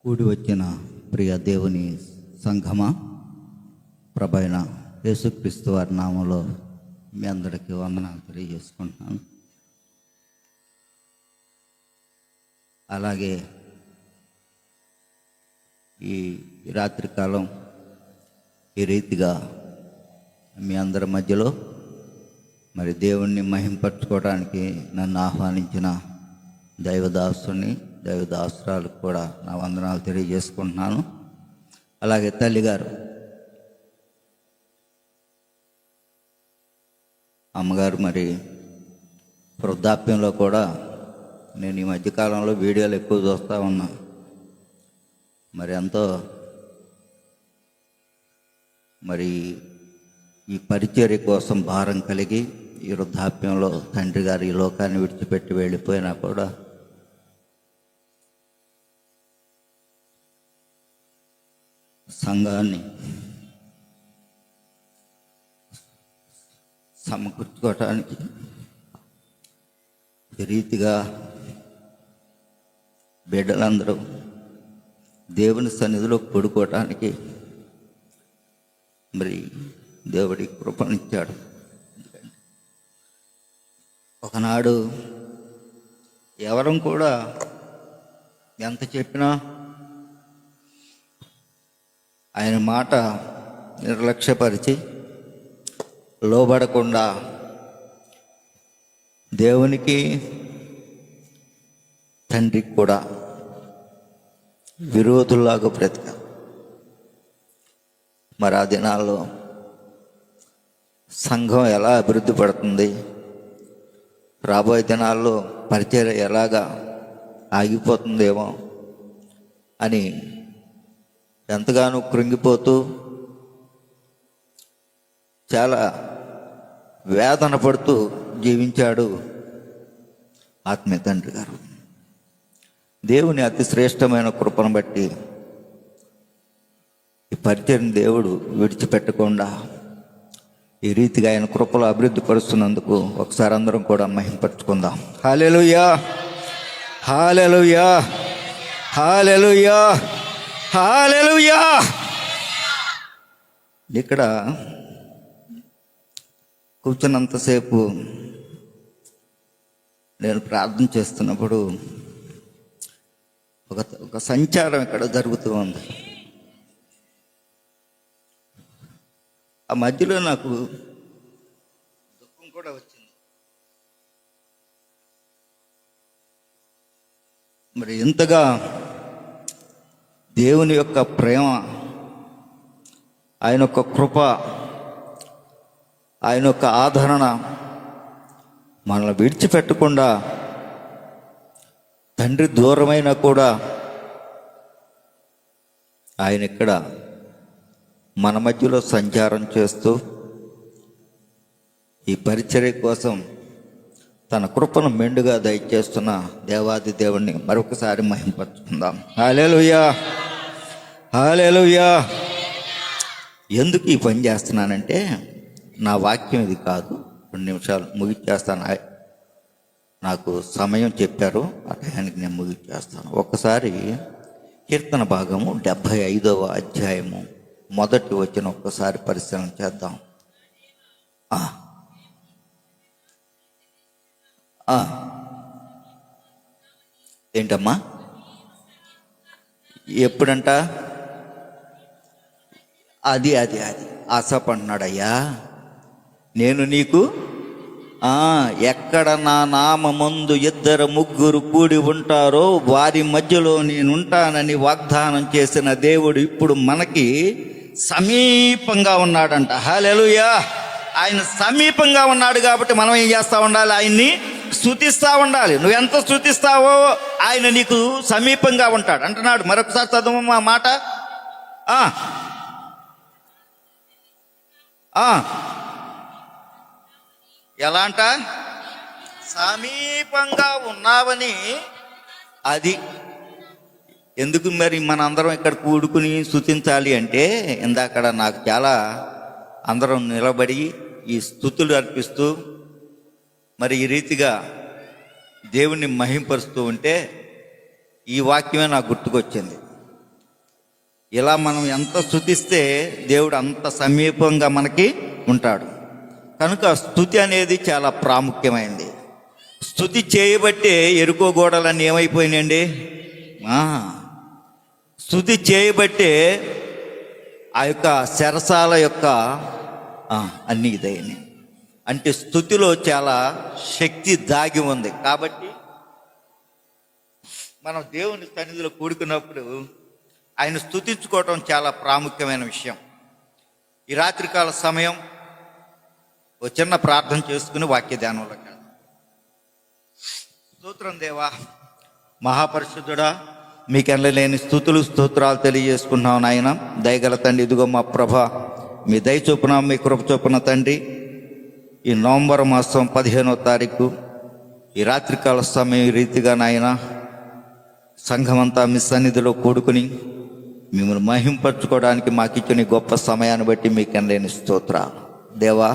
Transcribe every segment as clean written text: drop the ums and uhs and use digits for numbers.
కూడి వచ్చిన ప్రియ దేవుని సంఘమా, ప్రభైన యేసుక్రీస్తు వారి నామంలో మీ అందరికీ వందనాలు తెలియజేసుకుంటున్నాను. అలాగే ఈ రాత్రికాలం ఈ రీతిగా మీ అందరి మధ్యలో మరి దేవుణ్ణి మహింపరచుకోవడానికి నన్ను ఆహ్వానించిన దైవదాసుని దైవదాసురాలకు కూడా నా వందనాలు తెలియజేసుకుంటున్నాను. అలాగే తల్లిగారు, అమ్మగారు మరి వృద్ధాప్యంలో కూడా నేను ఈ మధ్యకాలంలో వీడియోలు ఎక్కువ చూస్తూ ఉన్నా. మరి ఎంతో మరి ఈ పరిచర్య కోసం భారం కలిగి ఈ వృద్ధాప్యంలో తండ్రి గారు ఈ లోకాన్ని విడిచిపెట్టి వెళ్ళిపోయినా కూడా సంఘాన్ని సమకూర్చుకోవటానికి ఈ రీతిగా బిడ్డలందరూ దేవుని సన్నిధిలో పడుకోవటానికి మరి దేవుడి కృపనిచ్చాడు. ఒకనాడు ఎవరం కూడా ఎంత చెప్పినా ఆయన మాట నిర్లక్ష్యపరిచి లోబడకుండా దేవునికి తండ్రికి కూడా విరోధుల్లాగా బ్రతికా. మరి ఆ దినాల్లో సంఘం ఎలా అభివృద్ధి పడుతుంది, రాబోయే దినాల్లో పరిచర్య ఎలాగా ఆగిపోతుందేమో అని ఎంతగానో కృంగిపోతూ చాలా వేదన పడుతూ జీవించాడు ఆత్మీయ తండ్రి గారు. దేవుని అతి శ్రేష్టమైన కృపను బట్టి ఈ పరిచర్యను దేవుడు విడిచిపెట్టకుండా ఈ రీతిగా ఆయన కృపలో అభివృద్ధి పరుస్తున్నందుకు ఒకసారి అందరం కూడా మహింపరచుకుందాం. హల్లెలూయా, హల్లెలూయా, హల్లెలూయా, హల్లెలూయా. ఇక్కడ కూర్చున్నంతసేపు నేను ప్రార్థన చేస్తున్నప్పుడు ఒక సంచారం ఇక్కడ జరుగుతూ ఉంది. ఆ మధ్యలో నాకు దుఃఖం కూడా వచ్చింది. మరి ఇంతగా దేవుని యొక్క ప్రేమ, ఆయన యొక్క కృప, ఆయన యొక్క ఆదరణ మనల్ని విడిచిపెట్టకుండా తండ్రి దూరమైనా కూడా ఆయన ఇక్కడ మన మధ్యలో సంచారం చేస్తూ ఈ పరిచర్య కోసం తన కృపను మెండుగా దయచేస్తున్న దేవాది దేవుణ్ణి మరొకసారి మహింపరచుకుందాం. హల్లెలూయా, హల్లెలూయా. ఎందుకు ఈ పని చేస్తున్నానంటే నా వాక్యం ఇది కాదు. 2 నిమిషాలు ముగిచ్చేస్తాను. నాకు సమయం చెప్పారు, ఆ టయానికి నేను ముగిచ్చేస్తాను. ఒక్కసారి కీర్తన భాగము 75వ అధ్యాయము మొదటి వచనం ఒక్కసారి పరిశీలన చేద్దాం. ఏంటమ్మా? ఎప్పుడంట? అది ఆసప్ అంటున్నాడయ్యా, నేను నీకు ఎక్కడ నా నామమందు 2-3 కూడి ఉంటారో వారి మధ్యలో నేనుంటానని వాగ్దానం చేసిన దేవుడు ఇప్పుడు మనకి సమీపంగా ఉన్నాడంట. హల్లెలూయా. ఆయన సమీపంగా ఉన్నాడు కాబట్టి మనం ఏం చేస్తూ ఉండాలి? ఆయన్ని స్తుతిస్తూ ఉండాలి. నువ్వెంత స్తుతిస్తావో ఆయన నీకు సమీపంగా ఉంటాడు అంటున్నాడు. మరొకసారి చదువు మా మాట. ఎలా అంట? సమీపంగా ఉన్నావని. అది ఎందుకు మరి మన అందరం ఇక్కడ కూడుకుని స్తుతించాలి అంటే, ఇందాకడ నాకు చాలా అందరం నిలబడి ఈ స్తుతులు అర్పిస్తూ మరి ఈ రీతిగా దేవుణ్ణి మహింపరుస్తూ ఉంటే ఈ వాక్యమే నాకు గుర్తుకొచ్చింది. ఇలా మనం ఎంత స్తుతిస్తే దేవుడు అంత సమీపంగా మనకి ఉంటాడు. కనుక స్తుతి అనేది చాలా ప్రాముఖ్యమైనది. స్తుతి చేయబట్టే ఎరుకో గోడలన్నీ ఏమైపోయినాయండి? స్తుతి చేయబట్టే ఆ యొక్క చెరసాల యొక్క అన్నీ ఇదైనాయి. అంటే స్తుతిలో చాలా శక్తి దాగి ఉంది. కాబట్టి మనం దేవుని సన్నిధిలో కూడుకున్నప్పుడు ఆయన స్తుతించుకోవటం చాలా ప్రాముఖ్యమైన విషయం. ఈ రాత్రికాల సమయం ఓ చిన్న ప్రార్థన చేసుకుని వాక్య ధ్యానంలోకి వెళ్దాం. స్తోత్రం దేవా, మహాపరిశుద్ధుడా, మీకెళ్ళలేని స్తుతులు స్తోత్రాలు తెలియజేసుకున్నాం నాయన. దయగల తండ్రి, ఇదిగో మా ప్రభ, మీ దయ చొప్పున మీ కృప చొప్పున తండ్రి, ఈ నవంబర్ మాసం 15వ తారీఖు ఈ రాత్రికాల సమయం ఈ రీతిగా నాయన సంఘమంతా మీ సన్నిధిలో కూడుకుని మిమ్మల్ని మహింపరచుకోవడానికి మాకు ఇచ్చిన గొప్ప సమయాన్ని బట్టి మీకెళ్ళలేని స్తోత్రాలు దేవా.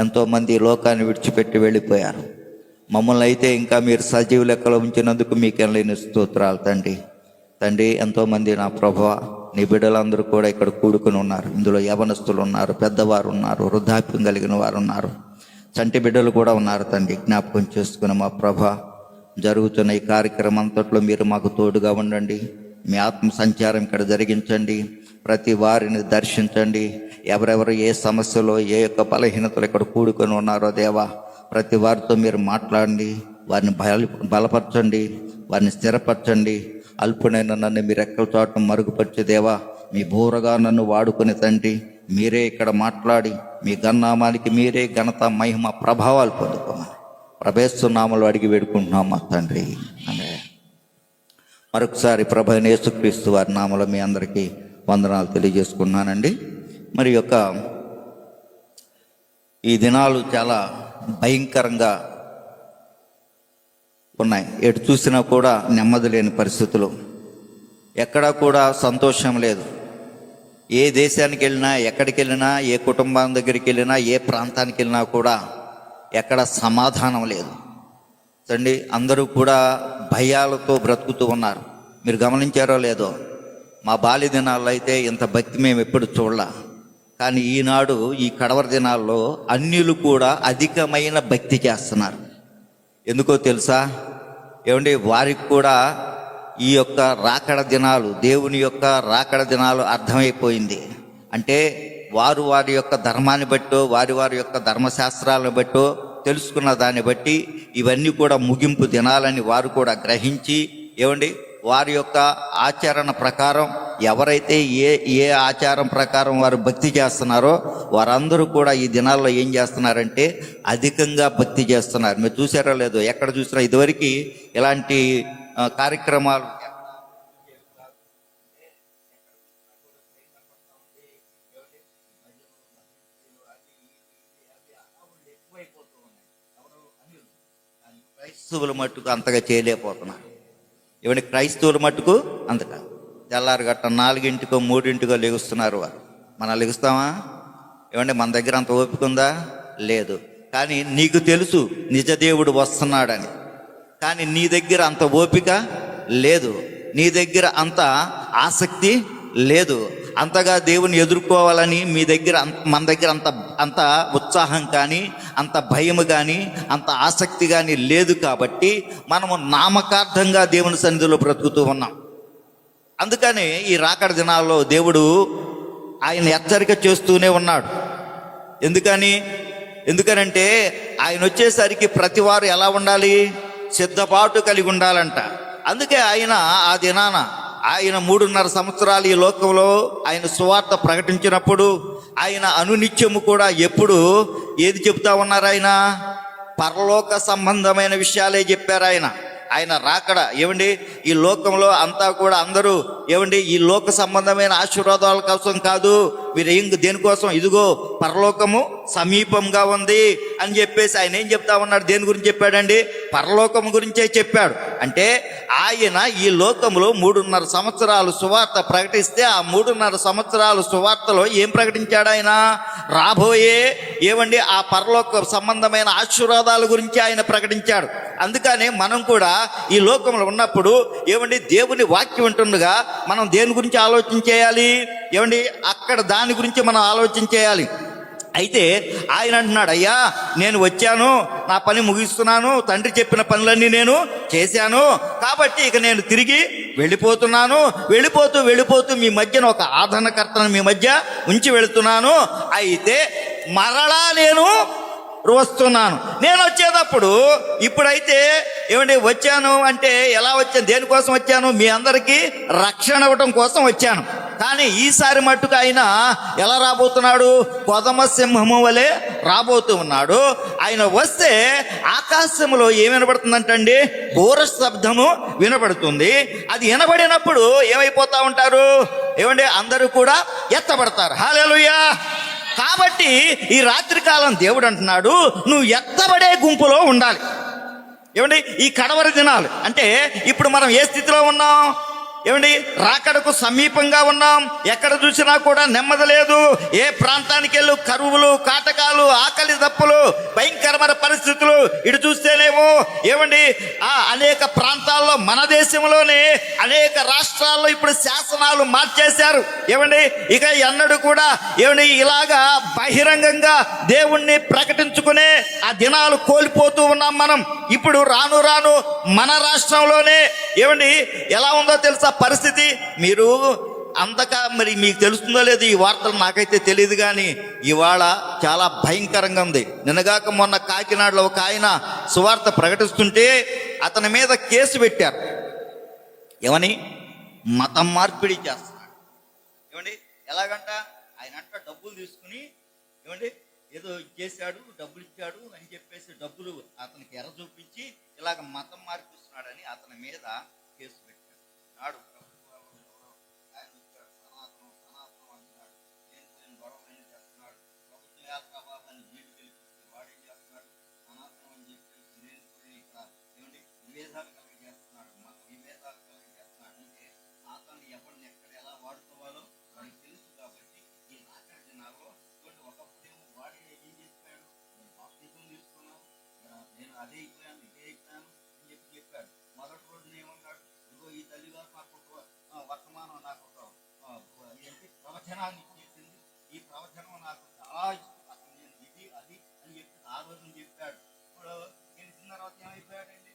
ఎంతోమంది లోకాన్ని విడిచిపెట్టి వెళ్ళిపోయారు. మమ్మల్ని అయితే ఇంకా మీరు సజీవ లెక్కలో ఉంచినందుకు మీకెళ్ళలేని స్తోత్రాలు తండ్రి. తండ్రి, ఎంతోమంది నా ప్రభువా, నీ బిడ్డలందరూ కూడా ఇక్కడ కూడుకుని ఉన్నారు. ఇందులో యవనస్తులు ఉన్నారు, పెద్దవారు ఉన్నారు, వృద్ధాప్యం కలిగిన వారు ఉన్నారు, చంటి బిడ్డలు కూడా ఉన్నారు తండ్రి. జ్ఞాపకం చేసుకుని మా ప్రభ, జరుగుతున్న ఈ కార్యక్రమం అంతట్లో మీరు మాకు తోడుగా ఉండండి. మీ ఆత్మ సంచారం ఇక్కడ జరిగించండి. ప్రతి వారిని దర్శించండి. ఎవరెవరు ఏ సమస్యలో ఏ యొక్క బలహీనతలు ఇక్కడ కూడుకొని ఉన్నారో దేవా, ప్రతి వారితో మీరు మాట్లాడండి. వారిని బలపరచండి, వారిని స్థిరపరచండి. అల్పునైన నన్ను మీరు ఎక్కల చోట మరుగుపరిచే దేవా, మీ బూరగా నన్ను వాడుకుని తండ్రి, మీరే ఇక్కడ మాట్లాడి మీ గన్నామానికి మీరే ఘనత, మహిమ, ప్రభావాలు పొందుకోమని ప్రభేస్తున్నామలు అడిగి వేడుకుంటున్నాం మా తండ్రి. అనే మరొకసారి ప్రభు యేసుక్రీస్తు వారి నామలో మీ అందరికీ వందనాలు తెలియజేసుకున్నానండి. మరి యొక్క ఈ దినాలు చాలా భయంకరంగా ఉన్నాయి. ఎటు చూసినా కూడా నెమ్మది లేని పరిస్థితులు, ఎక్కడా కూడా సంతోషం లేదు. ఏ దేశానికి వెళ్ళినా, ఎక్కడికి వెళ్ళినా, ఏ కుటుంబం దగ్గరికి వెళ్ళినా, ఏ ప్రాంతానికి వెళ్ళినా కూడా ఎక్కడ సమాధానం లేదు అండి. అందరూ కూడా భయాలతో బ్రతుకుతూ ఉన్నారు. మీరు గమనించారో లేదో, మా బాల్య దినాల్లో అయితే ఇంత భక్తి మేము ఎప్పుడు చూడలా. కానీ ఈనాడు ఈ కడవర దినాల్లో అన్యులు కూడా అధికమైన భక్తి చేస్తున్నారు. ఎందుకో తెలుసా ఏమండి? వారికి కూడా ఈ యొక్క రాకడ దినాలు, దేవుని యొక్క రాకడ దినాలు అర్థమైపోయింది. అంటే వారు వారి యొక్క ధర్మాన్ని బట్టో, వారి యొక్క ధర్మశాస్త్రాలను బట్టో తెలుసుకున్న దాన్ని బట్టి ఇవన్నీ కూడా ముగింపు దినాలని వారు కూడా గ్రహించి, ఏమండి, వారి యొక్క ఆచరణ ప్రకారం ఎవరైతే ఏ ఆచారం ప్రకారం వారు భక్తి చేస్తున్నారో వారందరూ కూడా ఈ దినాల్లో ఏం చేస్తున్నారంటే అధికంగా భక్తి చేస్తున్నారు. మీరు చూసారో లేదో, ఎక్కడ చూసినా ఇదివరకు ఇలాంటి కార్యక్రమాలు క్రైస్తవుల మట్టుకు అంతగా చేయలేకపోతున్నారు. ఇవన్నీ క్రైస్తవుల మట్టుకు అంతగా తెల్లారు గట్ట 4 3 లెగుస్తున్నారు వారు. మనం లెగుస్తామా? ఏమంటే మన దగ్గర అంత ఓపిక ఉందా? లేదు. కానీ నీకు తెలుసు నిజదేవుడు వస్తున్నాడని. కానీ నీ దగ్గర అంత ఓపిక లేదు, నీ దగ్గర అంత ఆసక్తి లేదు. అంతగా దేవుని ఎదుర్కోవాలని మన దగ్గర అంత ఉత్సాహం కానీ, అంత భయం కానీ, అంత ఆసక్తి కానీ లేదు. కాబట్టి మనము నామకార్థంగా దేవుని సన్నిధిలో బ్రతుకుతూ ఉన్నాం. అందుకని ఈ రాకడ దినాల్లో దేవుడు ఆయన హెచ్చరిక చేస్తూనే ఉన్నాడు. ఎందుకనంటే ఆయన వచ్చేసరికి ప్రతి వారు ఎలా ఉండాలి? సిద్ధపాటు కలిగి ఉండాలంట. అందుకే ఆయన ఆ దినాన ఆయన 3.5 సంవత్సరాలు ఈ లోకంలో ఆయన సువార్త ప్రకటించినప్పుడు ఆయన అనునిత్యము కూడా ఎప్పుడు ఏది చెప్తా ఉన్నారు? ఆయన పరలోక సంబంధమైన విషయాలే చెప్పారు. ఆయన రాకడ ఏమండి, ఈ లోకంలో అంతా కూడా అందరూ ఏమండి ఈ లోక సంబంధమైన ఆశీర్వాదాల కోసం కాదు, మీరు దేనికోసం, ఇదిగో పరలోకము సమీపంగా ఉంది అని చెప్పేసి ఆయన ఏం చెప్తా ఉన్నాడు? దేని గురించి చెప్పాడండి? పరలోకము గురించే చెప్పాడు. అంటే ఆయన ఈ లోకంలో 3.5 సంవత్సరాలు సువార్త ప్రకటిస్తే ఆ 3.5 సంవత్సరాలు సువార్తలో ఏం ప్రకటించాడు? ఆయన రాబోయే ఏమండి ఆ పరలోక సంబంధమైన ఆశీర్వాదాల గురించి ఆయన ప్రకటించాడు. అందుకనే మనం కూడా ఈ లోకంలో ఉన్నప్పుడు ఏమండి దేవుని వాక్యం ఉంటుండగా మనం దేని గురించి ఆలోచన చేయాలి? ఏమండి అక్కడ దాని గురించి మనం ఆలోచన చేయాలి. అయితే ఆయన అంటున్నాడు, అయ్యా నేను వచ్చాను, నా పని ముగిస్తున్నాను, తండ్రి చెప్పిన పనులన్నీ నేను చేశాను, కాబట్టి ఇక నేను తిరిగి వెళ్ళిపోతున్నాను. వెళ్ళిపోతూ మీ మధ్యన ఒక ఆదరణకర్తను మీ మధ్య ఉంచి వెళుతున్నాను. అయితే మరలా నేను వస్తున్నాను. నేను వచ్చేటప్పుడు ఇప్పుడైతే ఏమండి వచ్చాను అంటే ఎలా వచ్చాను, దేనికోసం వచ్చాను? మీ అందరికీ రక్షణ ఇవ్వటం కోసం వచ్చాను. కానీ ఈసారి మట్టుకు ఆయన ఎలా రాబోతున్నాడు? కొదమ సింహము వలె రాబోతూ ఉన్నాడు. ఆయన వస్తే ఆకాశంలో ఏం వినబడుతుందంటండి? ఘోర శబ్దము వినబడుతుంది. అది వినబడినప్పుడు ఏమైపోతా ఉంటారు? ఏమండి అందరూ కూడా ఎత్తబడతారు. హల్లెలూయా. కాబట్టి ఈ రాత్రికాలం దేవుడు అంటున్నాడు, నువ్వు ఎత్తబడే గుంపులో ఉండాలి. ఏమండి ఈ కడవరి దినాలు అంటే ఇప్పుడు మనం ఏ స్థితిలో ఉన్నాం? ఏమండి రాకడకు సమీపంగా ఉన్నాం. ఎక్కడ చూసినా కూడా నెమ్మది లేదు. ఏ ప్రాంతానికి వెళ్ళు కరువులు, కాటకాలు, ఆకలి దప్పులు, భయంకరమైన పరిస్థితులు. ఇటు చూస్తేనేమో ఏమండి అనేక ప్రాంతాల్లో, మన దేశంలోనే అనేక రాష్ట్రాల్లో ఇప్పుడు శాసనాలు మార్చేశారు. ఏమండి ఇక ఎన్నడూ కూడా ఏమండి ఇలాగా బహిరంగంగా దేవుణ్ణి ప్రకటించుకునే ఆ దినాలు కోల్పోతూ ఉన్నాం మనం. ఇప్పుడు రాను రాను మన రాష్ట్రంలోనే ఏమండి ఎలా ఉందో తెలుసా పరిస్థితి? మీరు అంతగా మరి మీకు తెలుస్తుందో లేదు ఈ వార్తలు, నాకైతే తెలియదు. కానీ ఇవాళ చాలా భయంకరంగా ఉంది. నిన్నగాక మొన్న కాకినాడలో ఒక ఆయన సువార్త ప్రకటిస్తుంటే అతని మీద కేసు పెట్టారు. ఏమని? మతం మార్పిడి చేస్తున్నాడు. ఏమండి ఎలాగంట? ఆయన అంట డబ్బులు తీసుకుని ఏమండి ఏదో చేశాడు, డబ్బులు ఇచ్చాడు అని చెప్పేసి డబ్బులు అతనికి ఎర్ర చూపించి ఇలాగ మతం మార్పిస్తున్నాడని అతని మీద కేసు పెట్టాడు. నాడు సనాతనం అంటున్నాడు, దేని గొడవలని చేస్తున్నాడు. ప్రభుత్వం యాత్రాబాబాన్ని జీడి గెలిపిస్తే వాడేం చేస్తున్నాడు? సనాతనం అని చెప్పేసి నేను ఇక్కడ ఏమండి విభేదాలు కలిగి చేస్తున్నాడు, మత విభేదాలు కలిగి చేస్తున్నాడు. అంటే సాతాను ఎవరిని ఎక్కడ ఎలా వాడుకోవాలో వాడికి తెలుసు. కాబట్టి ఈ రాకడ దినాల్లో ఒకప్పుడేమో వాడే ఏం చెప్పాడు? బాప్తిజం తీసుకున్నాను, నేను అదే అయిపోయాను, ఇదే అయిపోయాను అని చెప్పాడు. మొదటి రోజున ఏమన్నాడు? ఇదిగో ఈ తల్లిగారు నాకు వర్తమానం, నాకు ఏంటి ప్రవచనాన్ని ఇచ్చేసింది, ఈ ప్రవచనం నాకు చాలా ఇష్టం, నేను ఇది అది అని చెప్పి ఆ రోజున చెప్పాడు. ఇప్పుడు గెలిచిన తర్వాత ఏమైపోయాడండి?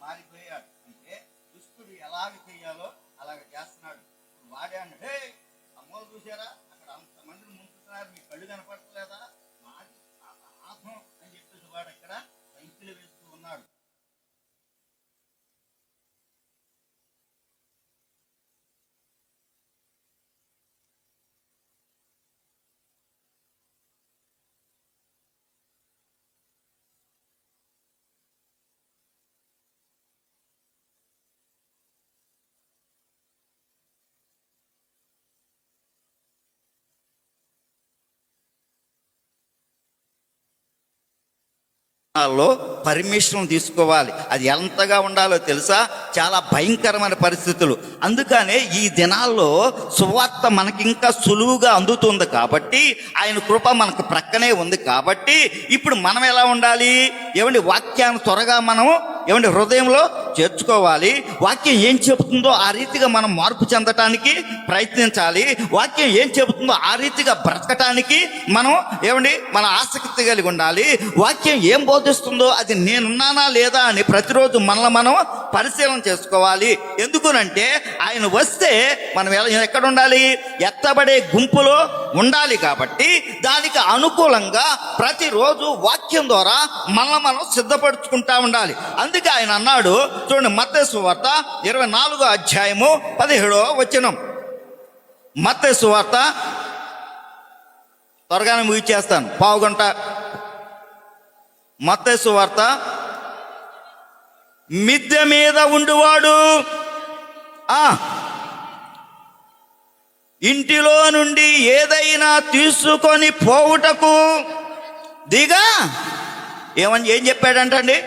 మారిపోయాడు. అంటే దుష్టుడు ఎలాగ చేయాలో అలాగ చేస్తున్నాడు. ఇప్పుడు వాడే అన్నాడు, హే అమ్మోలు చూసారా అక్కడ అంతమందిని ముంచుతున్నారు, మీ కళ్ళు కనపడలేదా? మాది ఆత్మ అని చెప్పేసి వాడు అక్కడ సంఖ్యలు వేస్తూ ఉన్నాడు. లో పర్మిషన్ తీసుకోవాలి. అది ఎంతగా ఉండాలో తెలుసా? చాలా భయంకరమైన పరిస్థితులు. అందుకనే ఈ దినాల్లో సువార్త మనకి ఇంకా సులువుగా అందుతుంది. కాబట్టి ఆయన కృప మనకు ప్రక్కనే ఉంది. కాబట్టి ఇప్పుడు మనం ఎలా ఉండాలి? ఏమండి వాక్యాన్ని త్వరగా మనం ఏమండి హృదయంలో చేర్చుకోవాలి. వాక్యం ఏం చెబుతుందో ఆ రీతిగా మనం మార్పు చెందటానికి ప్రయత్నించాలి. వాక్యం ఏం చెబుతుందో ఆ రీతిగా బ్రతకటానికి మనం ఏమండి మన ఆసక్తి కలిగి ఉండాలి. వాక్యం ఏం బోధిస్తుందో అది నేనున్నానా లేదా అని ప్రతిరోజు మనల్ని మనం పరిశీలన చేసుకోవాలి. ఎందుకునంటే ఆయన వస్తే మనం ఎక్కడ ఉండాలి? ఎత్తబడే గుంపులో ఉండాలి. కాబట్టి దానికి అనుకూలంగా ప్రతిరోజు వాక్యం ద్వారా మనల్ని మనం సిద్ధపరచుకుంటా ఉండాలి. అందుకే ఆయన అన్నాడు, చూడండి మత్తయి సువార్త 24వ అధ్యాయము 17వ వచనం. మత్తయి సువార్త త్వరగానే ముగిచేస్తాను, పావుగంట. మత్తయి సువార్త, మిద్దె మీద ఉండువాడు ఇంటిలో నుండి ఏదైనా తీసుకొని పోవుటకు దిగా ఏం చెప్పాడంటండి?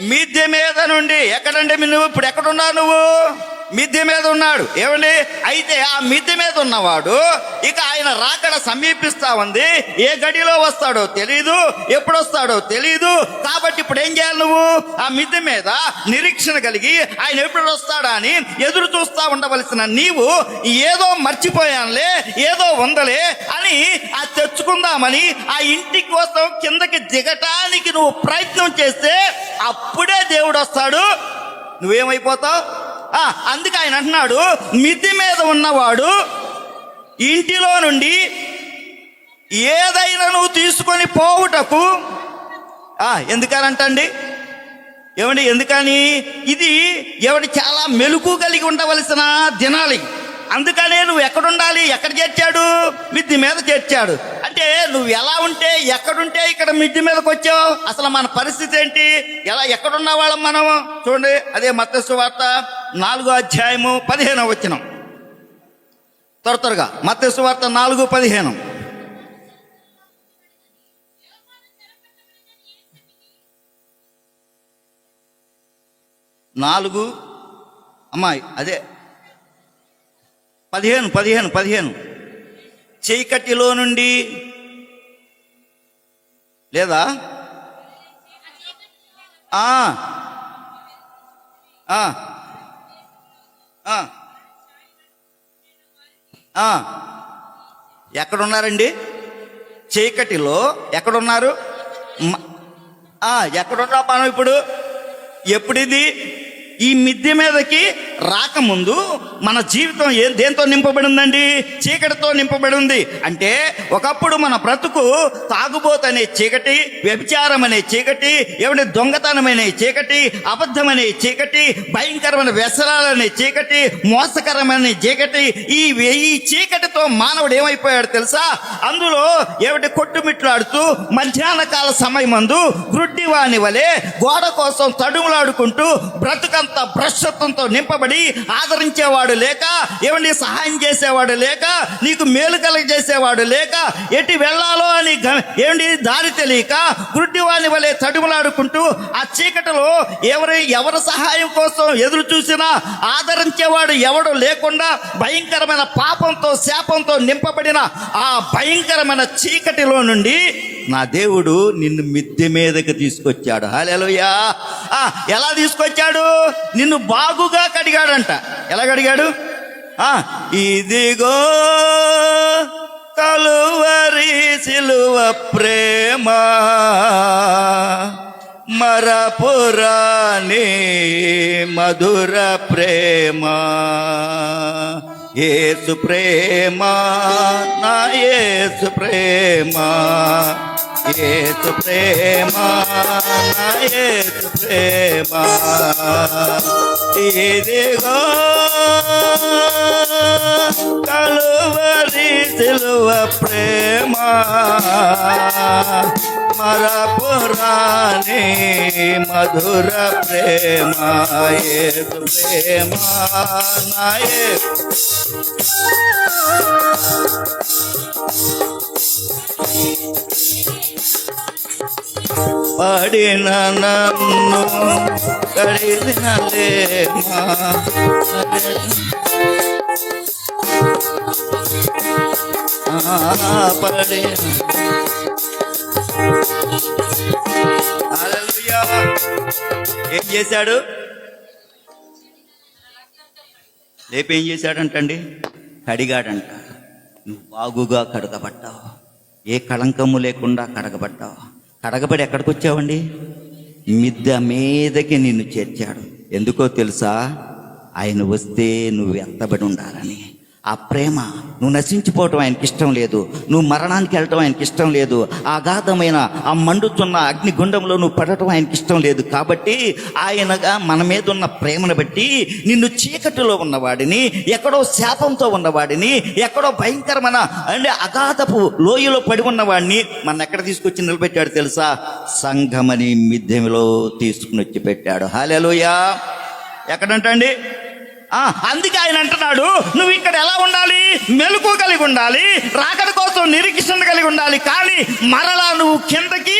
మిద్దె మీద నుండి. ఎక్కడంటే నువ్వు ఇప్పుడు ఎక్కడున్నావు? నువ్వు మిద్దె మీద ఉన్నాడు. ఏమండి, అయితే ఆ మిద్దె మీద ఉన్నవాడు ఇక ఆయన రాకడ సమీపిస్తా ఉంది. ఏ గడిలో వస్తాడో తెలీదు, ఎప్పుడు వస్తాడో తెలీదు. కాబట్టి ఇప్పుడు ఏం చేయాలి? నువ్వు ఆ మిద్దె మీద నిరీక్షణ కలిగి ఆయన ఎప్పుడు వస్తాడా అని ఎదురు చూస్తా ఉండవలసిన నీవు ఏదో మర్చిపోయానులే, ఏదో ఉందలే అని ఆ తెచ్చుకుందామని ఆ ఇంటి కోసం కిందకి దిగటానికి నువ్వు ప్రయత్నం చేస్తే అప్పుడే దేవుడు వస్తాడు, నువ్వేమైపోతావు. అందుకే ఆయన అంటున్నాడు, మిద్దె మీద ఉన్నవాడు ఇంటిలో నుండి ఏదైనా నువ్వు తీసుకొని పోవుటకు ఎందుకనంటండి, ఏమండి ఎందుకని? ఇది ఎవడి చాలా మెలకు కలిగి ఉండవలసిన దినాలి. అందుకనే నువ్వు ఎక్కడుండాలి? ఎక్కడ చేర్చాడు? మిద్దె మీద చేర్చాడు. అంటే నువ్వు ఎలా ఉంటే, ఎక్కడుంటే ఇక్కడ మిద్దె మీదకి వచ్చావు. అసలు మన పరిస్థితి ఏంటి? ఎక్కడున్న వాళ్ళం మనం? చూడండి, అదే మత్తయి సువార్త 4:15 వచనం. త్వరగా మత్తయి సువార్త 4:15. 4 అమ్మాయి అదే 15 చీకటిలో నుండి లేదా ఎక్కడున్నారండి? చీకటిలో ఎక్కడున్నారు? ఎక్కడున్నా మనం ఇప్పుడు? ఎప్పుడిది? ఈ మిద్దె మీదకి రాకముందు మన జీవితం దేంతో నింపబడి ఉందండి? చీకటితో నింపబడి ఉంది. అంటే ఒకప్పుడు మన బ్రతుకు తాగుబోతు అనే చీకటి, వ్యభిచారం అనే చీకటి, ఏమంటే దొంగతనం అనే చీకటి, అబద్ధం అనే చీకటి, భయంకరమైన వ్యసనాలనే చీకటి, మోసకరమైన చీకటి. ఈ చీకటితో మానవుడు ఏమైపోయాడు తెలుసా? అందులో ఏమిటి కొట్టుమిట్లాడుతూ మధ్యాహ్న కాల సమయమందు గ్రుడ్డివాని వలె గోడ కోసం తడుములాడుకుంటూ బ్రతుకంతా భ్రష్టత్వంతో నింపబడి ఆదరించేవాడు లేక, ఏమండి సహాయం చేసేవాడు లేక, నీకు మేలు కలగజేసేవాడు లేక, ఎటు వెళ్ళాలో అని ఏమండి దారి తెలియక గుడ్డివాని వలె తడుములాడుకుంటూ ఆ చీకటిలో ఎవరి సహాయం కోసం ఎదురు చూసినా ఆదరించేవాడు ఎవడు లేకుండా భయంకరమైన పాపంతో శాపంతో నింపబడిన ఆ భయంకరమైన చీకటిలో నుండి నా దేవుడు నిన్ను మిద్దె మీదకి తీసుకొచ్చాడు. హల్లెలూయా. ఎలా తీసుకొచ్చాడు? నిన్ను బాగుగా కడిగాడంట. ఎలా కడిగాడు? ఇదిగో కలువరి సిలువ ప్రేమ మరపురాని మధుర ప్రేమ, యేసు ప్రేమ నా యేసు ప్రేమ, యేసు ప్రేమ నా యేసు ప్రేమ, ఇదిగో కలువరి సిలువ ప్రేమ మరపురాని మధుర ప్రేమ, యేసు ప్రేమ నా యేసు. పడిన నన్ను కడిగినలేమా, పడిన. హల్లెలూయా. ఏం చేశాడు? లేపి ఏం చేశాడంటండి? కడిగాడంట. నువ్వు బాగుగా కడగబడ్డావు, ఏ కళంకము లేకుండా కడగబడ్డావు. కడగబడి ఎక్కడికి వచ్చావండి? మిద్దె మీదకి నిన్ను చేర్చాడు. ఎందుకో తెలుసా? ఆయన వస్తే నువ్వు ఎత్తబడి ఉండాలని. ఆ ప్రేమ, నువ్వు నశించిపోవటం ఆయనకి ఇష్టం లేదు, నువ్వు మరణానికి వెళ్ళటం ఆయనకి ఇష్టం లేదు, అగాధమైన ఆ మండుతున్న అగ్నిగుండంలో నువ్వు పడటం ఆయనకి ఇష్టం లేదు. కాబట్టి ఆయనగా మన మీద ఉన్న ప్రేమను బట్టి నిన్ను చీకటిలో ఉన్నవాడిని, ఎక్కడో శాపంతో ఉన్నవాడిని, ఎక్కడో భయంకరమైన అంటే అగాధపు లోయలో పడి ఉన్నవాడిని మన ఎక్కడ తీసుకొచ్చి నిలబెట్టాడు తెలుసా? సంఘమని మిద్దెలో తీసుకుని వచ్చి పెట్టాడు. హల్లెలూయా. ఎక్కడంటండి? అందుకే ఆయన అంటున్నాడు, నువ్వు ఇక్కడ ఎలా ఉండాలి? మెలకు కలిగి ఉండాలి, రాకడ కోసం నిరీక్షణ కలిగి ఉండాలి. కానీ మరలా నువ్వు కిందకి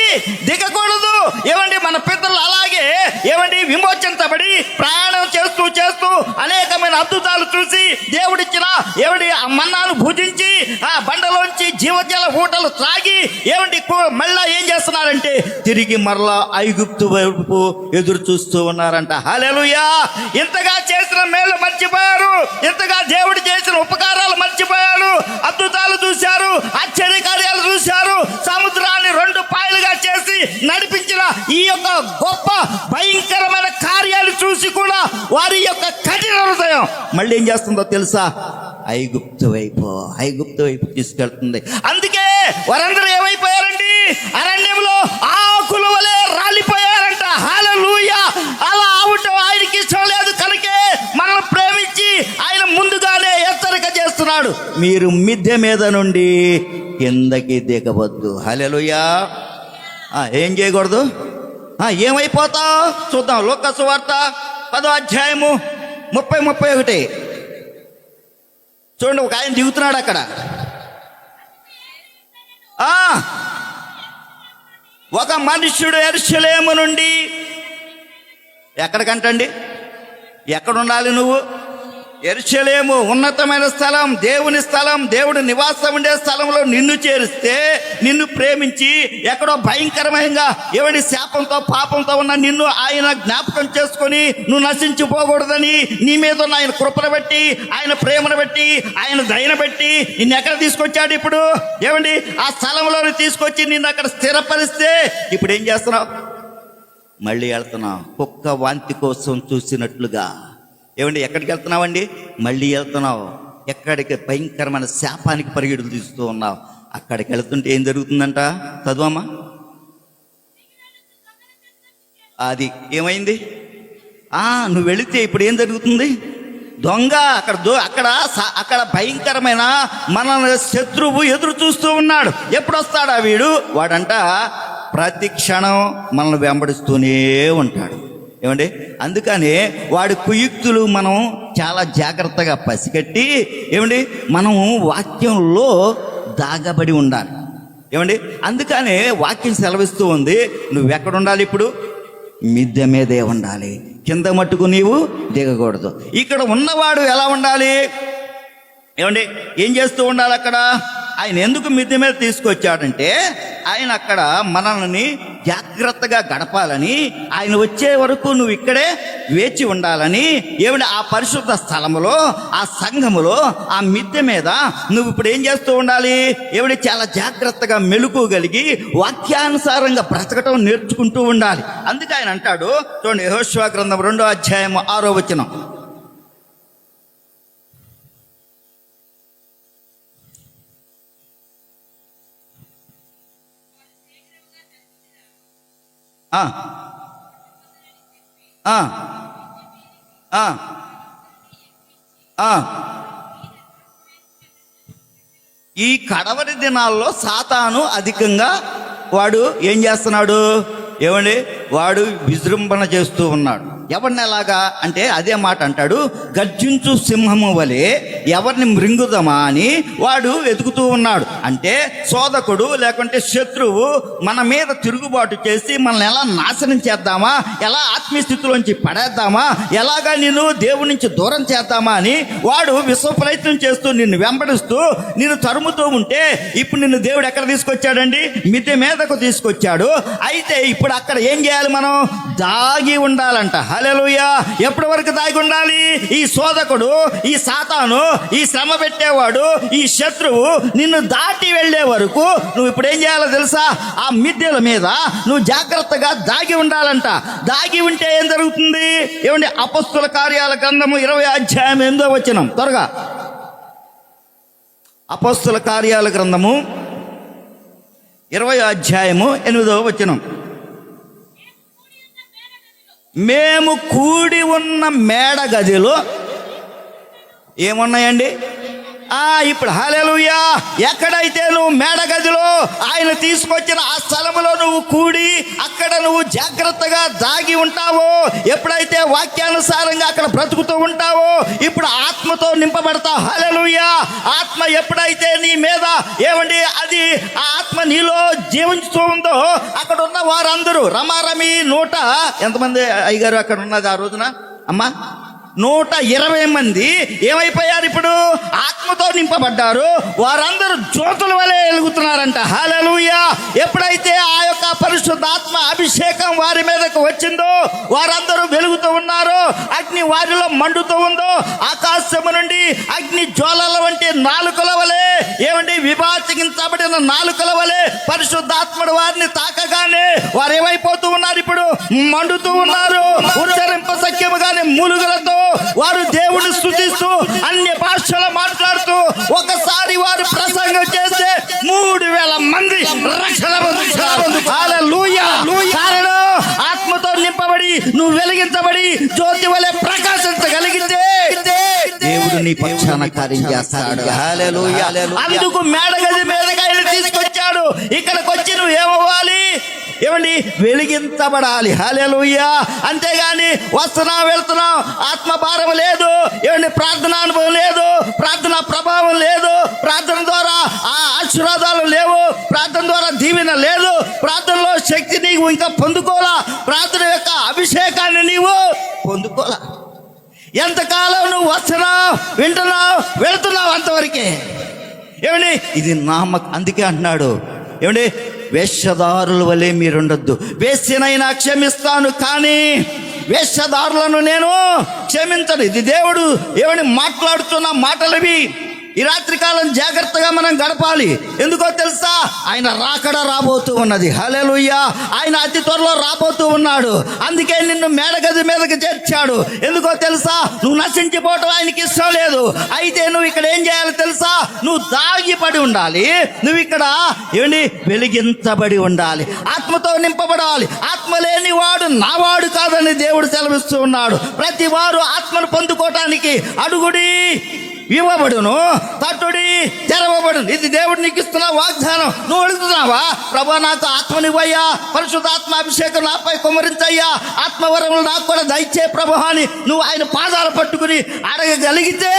దిగకూడదు. ఏమండి మన పితరులు అలాగే ఏమండి విమోచించబడి ప్రయాణం చేస్తూ చేస్తూ అనేకమైన అద్భుతాలు చూసి దేవుడిచ్చిన ఏమండి ఆ మన్నాను భుజించి ఆ బండలోంచి జీవజల ఊటలు త్రాగి ఏమండి మళ్ళా ఏం చేస్తున్నారంటే తిరిగి మరలా ఐగుప్తు వైపు ఎదురు చూస్తూ ఉన్నారంట. హల్లెలూయా. ఇంతగా చేసిన మేలు మర్చిపోయారు, ఇంతగా దేవుడు చేసిన ఉపకారాలు మర్చిపోయారు. అద్భుతాలు చూశారు, ఆశ్చర్య కార్యాలు చూశారు, సముద్రాన్ని 2 పాయలుగా చేసి నడిపించిన ఈ యొక్క గొప్ప భయంకరమైన కార్యాలు చూసి కూడా వారి యొక్క కఠిన హృదయం మళ్ళీ ఏం చేస్తుందో తెలుసా? ఐగుప్తు వైపు తీసుకెళ్తుంది. అందుకే వారందరూ ఏమైపోయారండి? అరణ్యంలో ఆకుల వలె రాలిపోయారంట. హల్లెలూయా. అలా అవటం ఆయనకి ఇష్టం లేదు కనుకే మనల్ని ప్రేమించి ఆయన ముందుగానే హెచ్చరిక చేస్తున్నాడు, మీరు మిద్దె మీద నుండి కిందకి దిగవద్దు. హల్లెలూయా. ఏం చేయకూడదు? ఏమైపోతావు చూద్దాం. లూకా సువార్త 10వ అధ్యాయము 30-31 చూడండి. ఒక ఆయన దిగుతున్నాడు అక్కడ. ఒక మనుష్యుడు యెరూషలేము నుండి ఎక్కడికంటండి? ఎక్కడ ఉండాలి నువ్వు? యెరూషలేము ఉన్నతమైన స్థలం, దేవుని స్థలం, దేవుడు నివాసం ఉండే స్థలంలో నిన్ను చేరిస్తే, నిన్ను ప్రేమించి ఎక్కడో భయంకరమైన ఎవడి శాపంతో పాపంతో ఉన్న నిన్ను ఆయన జ్ఞాపకం చేసుకొని నువ్వు నశించిపోకూడదని నీ మీద ఉన్న ఆయన కృపను బట్టి, ఆయన ప్రేమను బట్టి, ఆయన దయను బట్టి నిన్ను ఎక్కడ తీసుకొచ్చాడు? ఇప్పుడు ఏమండి ఆ స్థలంలోని తీసుకొచ్చి నిన్ను అక్కడ స్థిరపరిస్తే ఇప్పుడు ఏం చేస్తున్నావు? మళ్ళీ వెళ్తున్నావు. కుక్క వాంతి కోసం చూసినట్లుగా. ఏమండి ఎక్కడికి వెళ్తున్నావండి? మళ్ళీ వెళ్తున్నావు. ఎక్కడికి? భయంకరమైన శాపానికి పరిగెడులు తీస్తూ ఉన్నావు. అక్కడికి వెళ్తుంటే ఏం జరుగుతుందంట? చదువమ్మా. అది ఏమైంది? నువ్వు వెళితే ఇప్పుడు ఏం జరుగుతుంది? దొంగ అక్కడ భయంకరమైన మన శత్రువు ఎదురు చూస్తూ ఉన్నాడు. ఎప్పుడు వస్తాడా వీడు? వాడంట ప్రతి క్షణం మనల్ని వెంబడిస్తూనే ఉంటాడు. ఏమండి అందుకని వాడి కుయుక్తులు మనం చాలా జాగ్రత్తగా పసిగట్టి ఏమండి మనం వాక్యంలో దాగబడి ఉండాలి. ఏమండి అందుకనే వాక్యం సెలవిస్తూ ఉంది, నువ్వెక్కడ ఉండాలి? ఇప్పుడు మిద్దె మీదే ఉండాలి, కింద మట్టుకు నీవు దిగకూడదు. ఇక్కడ ఉన్నవాడు ఎలా ఉండాలి? ఏమండి ఏం చేస్తూ ఉండాలి? అక్కడ ఆయన ఎందుకు మిద్దె మీద తీసుకొచ్చాడంటే ఆయన అక్కడ మనల్ని జాగ్రత్తగా గడపాలని, ఆయన వచ్చే వరకు నువ్వు ఇక్కడే వేచి ఉండాలని. ఏమిటి ఆ పరిశుద్ధ స్థలములో, ఆ సంఘములో, ఆ మిద్దె మీద నువ్వు ఇప్పుడు ఏం చేస్తూ ఉండాలి? ఏమిటి చాలా జాగ్రత్తగా మెలకువగలిగి వాక్యానుసారంగా బ్రతకటం నేర్చుకుంటూ ఉండాలి. అందుకే ఆయన అంటాడు చూడండి, యెహోషువ గ్రంథం 2వ అధ్యాయము 6వ వచనం. ఈ కడవరి దినాల్లో సాతాను అధికంగా వాడు ఏం చేస్తున్నాడు? ఏమండి వాడు విజృంభణ చేస్తూ ఉన్నాడు. ఎవరిని ఎలాగా అంటే అదే మాట అంటాడు, గర్జించు సింహము వలె ఎవరిని మృంగుదమా అని వాడు వెతుకుతూ ఉన్నాడు. అంటే శోధకుడు లేకుంటే శత్రువు మన మీద తిరుగుబాటు చేసి మనల్ని ఎలా నాశనం చేద్దామా, ఎలా ఆత్మీయ స్థితిలోంచి పడేద్దామా, ఎలాగా నిన్ను దేవుడి నుంచి దూరం చేద్దామా అని వాడు విశ్వ ప్రయత్నం చేస్తూ నిన్ను వెంబడిస్తూ నిన్ను తరుముతూ ఉంటే ఇప్పుడు నిన్ను దేవుడు ఎక్కడ తీసుకొచ్చాడండి? మిద్దె మీదకు తీసుకొచ్చాడు. అయితే ఇప్పుడు అక్కడ ఏం చేయాలి? మనం దాగి ఉండాలంట. హల్లెలూయా. ఎప్పటి వరకు దాగి ఉండాలి? ఈ శోధకుడు, ఈ సాతాను, ఈ శ్రమ పెట్టేవాడు, ఈ శత్రువు నిన్ను దాటి వెళ్ళే వరకు నువ్వు ఇప్పుడు ఏం చేయాలో తెలుసా? ఆ మిద్దెల మీద నువ్వు జాగ్రత్తగా దాగి ఉండాలంట. దాగి ఉంటే ఏం జరుగుతుంది? ఏమండి అపొస్తలుల కార్యాల గ్రంథము 20వ అధ్యాయం 8వ వచనం. త్వరగా అపొస్తలుల కార్యాల గ్రంథము 20వ అధ్యాయము 8వ వచనం. మేము కూడి ఉన్న మేడ గదిలో ఏమున్నాయండి? ఇప్పుడు హల్లెలూయా. ఎక్కడైతే నువ్వు మేడగదిలో ఆయన తీసుకొచ్చిన ఆ స్థలములో నువ్వు కూడి అక్కడ నువ్వు జాగ్రత్తగా దాగి ఉంటావో, ఎప్పుడైతే వాక్యానుసారంగా అక్కడ బ్రతుకుతూ ఉంటావో, ఇప్పుడు ఆత్మతో నింపబడతావు. హల్లెలూయా. ఆత్మ ఎప్పుడైతే నీ మీద ఏమండి అది ఆ ఆత్మ నీలో జీవించుతూ ఉందో, అక్కడ ఉన్న వారందరూ రమారమి 100 ఎంతమంది అయ్యగారు అక్కడ ఉన్నది ఆ రోజున అమ్మా 120 మంది ఏమైపోయారు? ఇప్పుడు ఆత్మతో నింపబడ్డారు. వారందరూ జ్యోతుల వలె వెలుగుతున్నారంట. హల్లెలూయా. ఎప్పుడైతే ఆ యొక్క పరిశుద్ధాత్మ అభిషేకం వారి మీదకు వచ్చిందో వారందరూ వెలుగుతూ ఉన్నారు. అగ్ని వారిలో మండుతూ ఉందో, ఆకాశము నుండి అగ్ని జ్వాలల వంటి నాలుకల వలె ఏమండి విభాజించబడిన నాలుకల వలె పరిశుద్ధాత్ముడు వారిని తాకగానే వారు ఏమైపోతూ ఉన్నారు? ఇప్పుడు మండుతూ ఉన్నారు. ఉచ్చరింప సఖ్యముగానే మూలుగులతో వారు దేవుని స్తుతిస్తూ అన్య భాషలో మాట్లాడుతూ ఒకసారి వారు ప్రసంగం చేస్తే 3000 మంది రక్షణ పొందుతారు. హల్లెలూయా. కారణం ఆత్మతో నింపబడి నువ్వు వెలిగించబడి జ్యోతి వలె ప్రకాశించగలిగితే దేవుడు నీ పక్షాన కార్యం చేస్తాడు. హల్లెలూయా. అందుకు మేడగది మీదకి ఆయన తీసుకొచ్చాడు. ఇక్కడికి వచ్చి నువ్వు ఏమవ్వాలి? ఏమండి వెలిగించబడాలి. హల్లెలూయా. అంతేగాని వస్తున్నాం వెళ్తున్నాం, ఆత్మ భారం లేదు, ఏమండి ప్రార్థనా అనుభవం లేదు, ప్రార్థనా ప్రభావం లేదు, ప్రార్థన ద్వారా ఆ ఆశీర్వాదాలు లేవు, ప్రార్థన ద్వారా దీవెన లేదు, ప్రార్థనలో శక్తి నీవు ఇంకా పొందుకోలా, ప్రార్థన యొక్క అభిషేకాన్ని నీవు పొందుకోలా. ఎంతకాలం నువ్వు వస్తున్నావు, వింటున్నావు, వెళ్తున్నావు అంతవరకే. ఏమండి ఇది అందుకే అంటున్నాడు ఏమండి వేషధారుల వలె మీరుండొద్దు. వేశ్యనైనా క్షమిస్తాను కానీ వేషధారులను నేను క్షమించను. ఇది దేవుడు ఏమని మాట్లాడుతున్న మాటలవి. ఈ రాత్రి కాలం జాగ్రత్తగా మనం గడపాలి. ఎందుకో తెలుసా? ఆయన రాకడ రాబోతూ ఉన్నది. హల్లెలూయా. ఆయన అతి త్వరలో రాబోతూ ఉన్నాడు. అందుకే నిన్ను మేడగది మీదకి చేర్చాడు. ఎందుకో తెలుసా? నువ్వు నశించిపోవటం ఆయనకి ఇష్టం లేదు. అయితే నువ్వు ఇక్కడ ఏం చేయాలి తెలుసా? నువ్వు దాగిపడి ఉండాలి. నువ్వు ఇక్కడ ఏమండి వెలిగించబడి ఉండాలి, ఆత్మతో నింపబడాలి. ఆత్మ లేని వాడు నావాడు కాదని దేవుడు సెలవిస్తూ ఉన్నాడు. ప్రతి వారు ఆత్మను పొందుకోవటానికి అడుగుడి ఇవ్వబడును, తట్టుడి తెరవబడును. ఇది దేవుడు నీకు ఇస్తున్న వాగ్దానం. నువ్వు అడుగుతున్నావా? ప్రభా నాకు ఆత్మనివ్వయ్యా, పరిశుద్ధాత్మ అభిషేకం నాపై కుమ్మరించయ్యా, ఆత్మవరములు నాకు కూడా దయచే ప్రభు అని నువ్వు ఆయన పాదాలు పట్టుకుని అడగగలిగితే